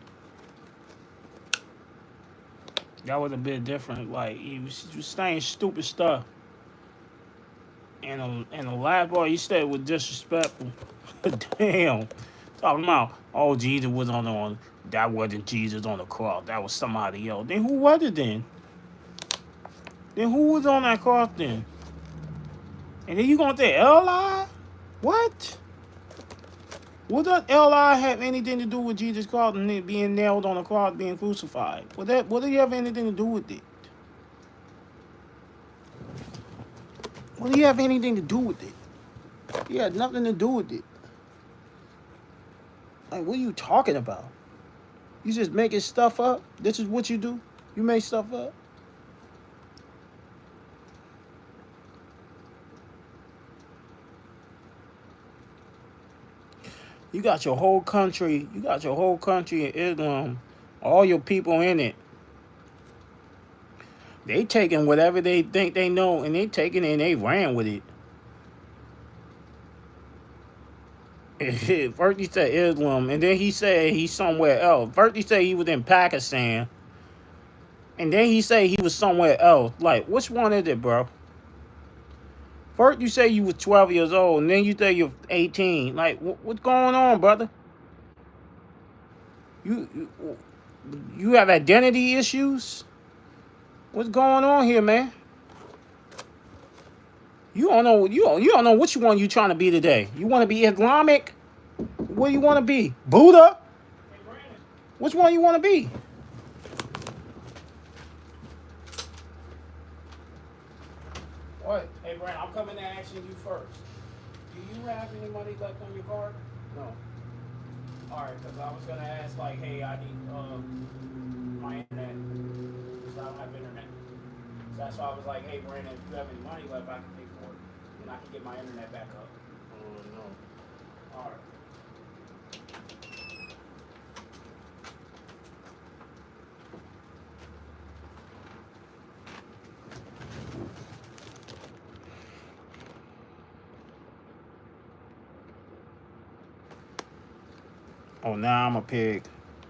That was a bit different. Like he was saying stupid stuff, and the last part he said was disrespectful. Damn, talking about Jesus was on that wasn't Jesus on the cross. That was somebody else. Then who was it then? Then who was on that cross then? And then you gonna say Eli? What? What does Eli have anything to do with Jesus cross and it being nailed on the cross, being crucified? What do you have anything to do with it? What do you have anything to do with it? You had nothing to do with it. Like, what are you talking about? You just making stuff up? This is what you do? You make stuff up? You got your whole country in Islam, all your people in it. They taking whatever they think they know and they taking it and they ran with it. First he said Islam, and then he said he's somewhere else. First he said he was in Pakistan, and then he said he was somewhere else. Like, which one is it, bro? First you say you was 12 years old, and then you say you're 18. Like, what's going on, brother? You, you you have identity issues? What's going on here, man? You don't know which one you trying to be today. You want to be Islamic? What do you want to be? Buddha? Which one you want to be? What? Hey, Brandon, I'm coming to asking you first. Do you have any money left on your card? No. All right, because I was gonna ask, like, hey, I need my internet because I don't have internet. So that's why I was like, hey, Brandon, if you have any money left, I can pay for it, and I can get my internet back up. Oh no. All right. Oh, now I'm a pig.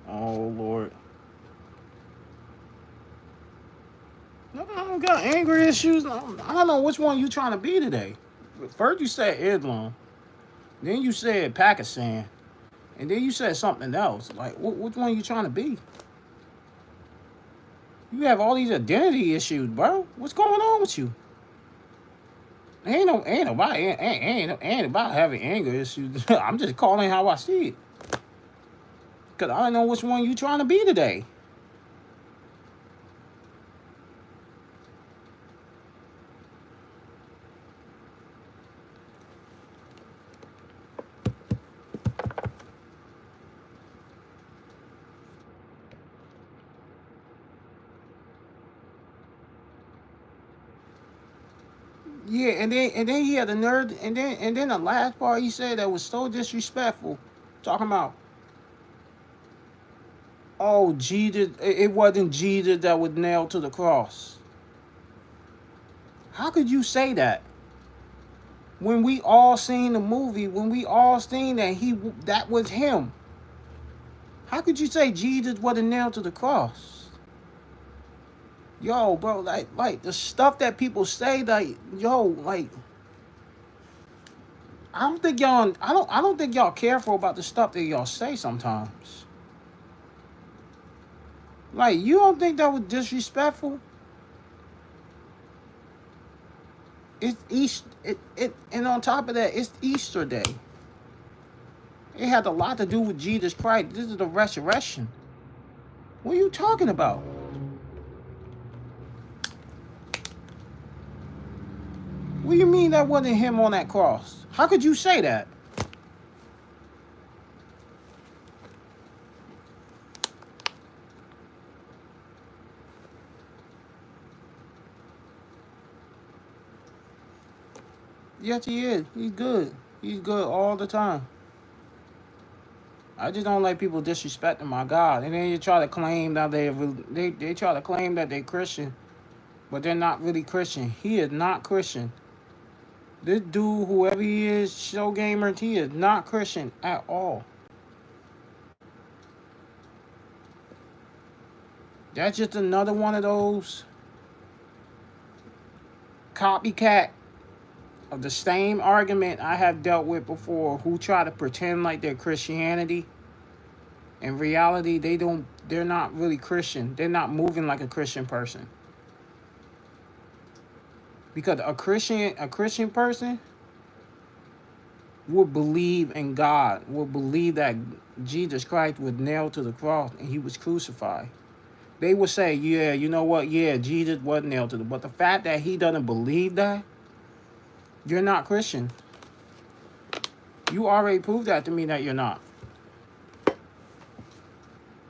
Oh Lord. No, I don't got anger issues. I don't know which one you trying to be today. First you said Islam, then you said Pakistan, and then you said something else. Like, which one you trying to be? You have all these identity issues, bro. What's going on with you? Ain't about having anger issues. I'm just calling how I see it. Cause I don't know which one you trying to be today. Yeah, and then he had the nerve, and then the last part he said that was so disrespectful, talking about, oh, Jesus, it wasn't Jesus that was nailed to the cross. How could you say that when we all seen the movie, when we all seen that that was him? How could you say Jesus wasn't nailed to the cross? Yo, bro, like the stuff that people say, like, yo, like, I don't think y'all careful about the stuff that y'all say sometimes. Like, you don't think that was disrespectful? It's East and on top of that, it's Easter Day. It had a lot to do with Jesus Christ. This is the resurrection. What are you talking about? What do you mean that wasn't him on that cross? How could you say that? Yes, he is. He's good. He's good all the time. I just don't like people disrespecting my God. And then you try to claim that they try to claim that they're Christian, but they're not really Christian. He is not Christian. This dude, whoever he is, Show Gamer, he is not Christian at all. That's just another one of those copycat of the same argument I have dealt with before, who try to pretend like they're Christianity. In reality, they're not really Christian. They're not moving like a Christian person. Because a Christian person would believe in God, would believe that Jesus Christ was nailed to the cross and he was crucified. They would say, yeah, you know what? Yeah, Jesus was nailed to the. But the fact that he doesn't believe that, you're not Christian. You already proved that to me that you're not.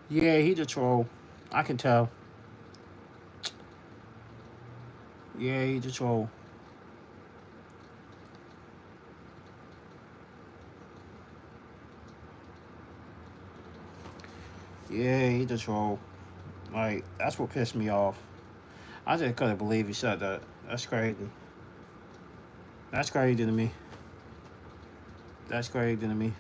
Yeah, he's a troll. I can tell. Yeah, he's a troll. Yeah, he's a troll. Like, that's what pissed me off. I just couldn't believe he said that. That's crazy. That's crazy to me. That's crazy to me.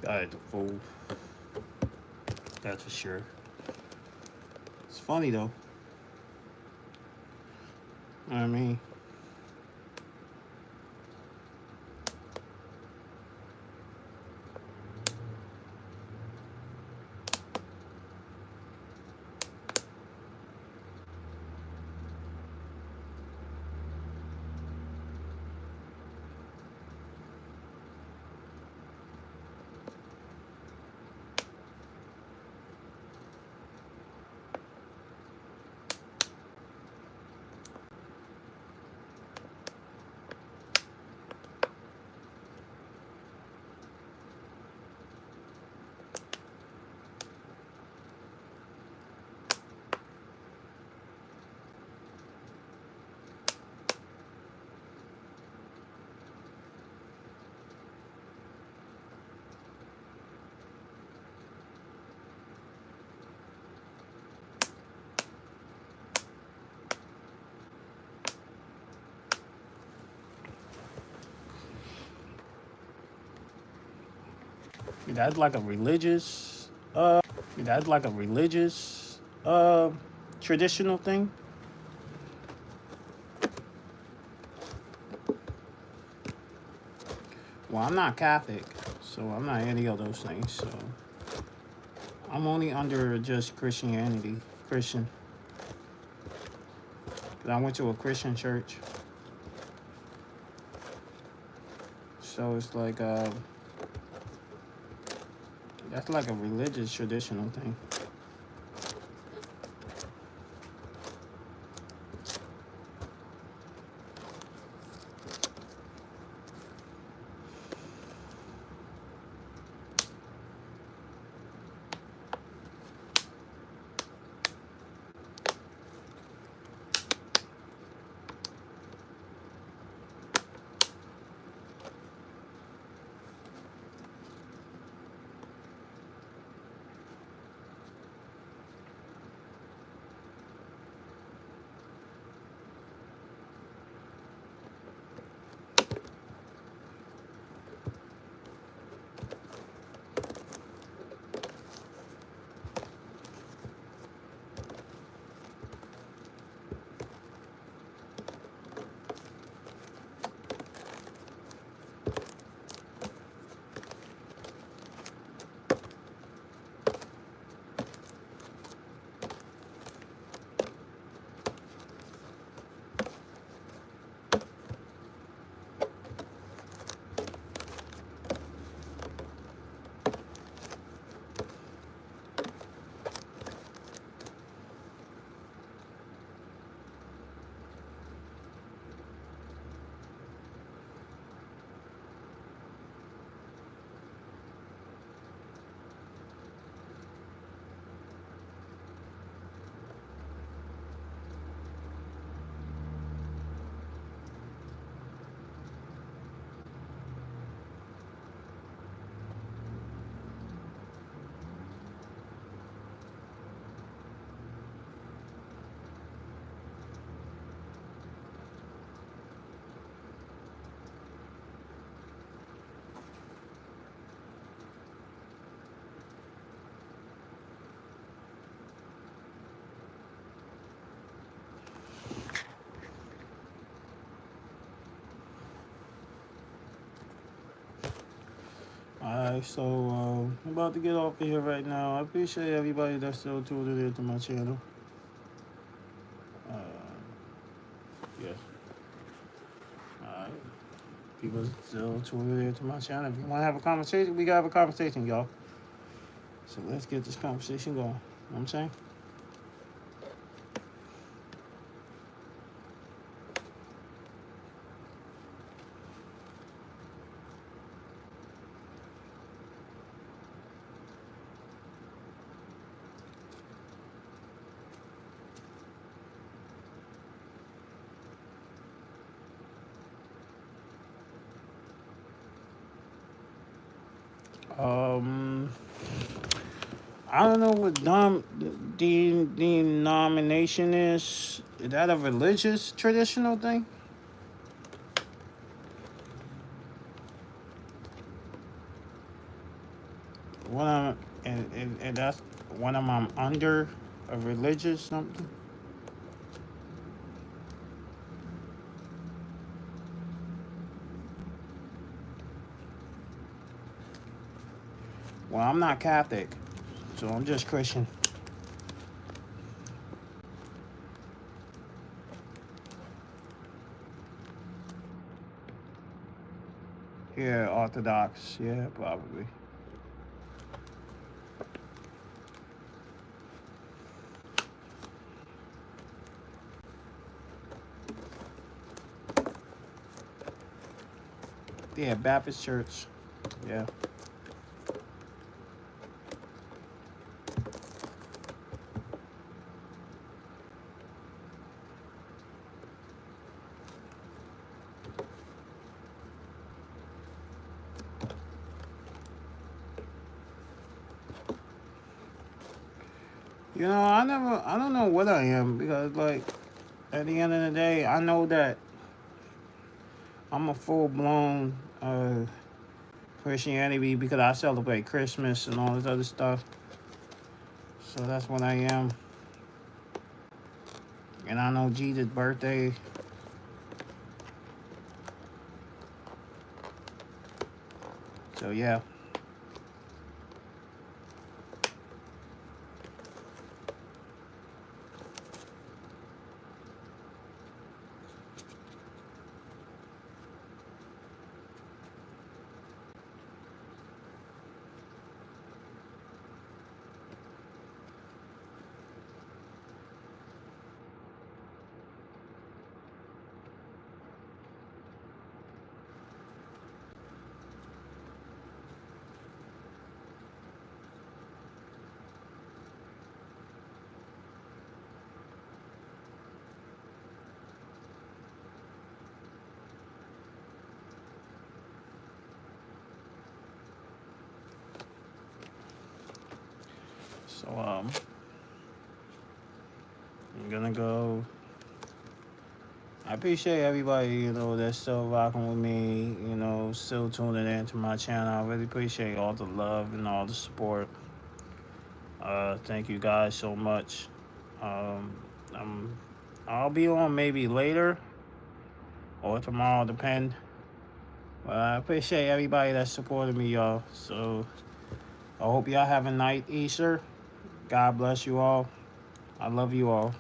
God, the fool. That's for sure. It's funny though. You know what I mean? That's like a religious. That's like a religious traditional thing. Well, I'm not Catholic, so I'm not any of those things. So I'm only under just Christianity, Christian. 'Cause I went to a Christian church, so it's like that's like a religious traditional thing. Alright, so I'm about to get off of here right now. I appreciate everybody that's still tuned in to my channel. Uh, yeah. Alright. People still tuned in to my channel. If you want to have a conversation, we got to have a conversation, y'all. So let's get this conversation going. You know what I'm saying? Um, I don't know what denomination is. Is that a religious traditional thing? When I'm and that's when I'm under a religious something. Well, I'm not Catholic, so I'm just Christian. Yeah, Orthodox. Yeah, probably. Yeah, Baptist church. Yeah. You know, I don't know what I am because, like, at the end of the day, I know that I'm a full blown Christianity because I celebrate Christmas and all this other stuff. So that's what I am. And I know Jesus' birthday. So yeah. So I'm gonna go. I appreciate everybody, that's still rocking with me, still tuning in to my channel. I really appreciate all the love and all the support. Thank you guys so much. Um, I'm, I'll be on maybe later or tomorrow, depend. But I appreciate everybody that supported me, y'all. So I hope y'all have a nice Easter. God bless you all. I love you all.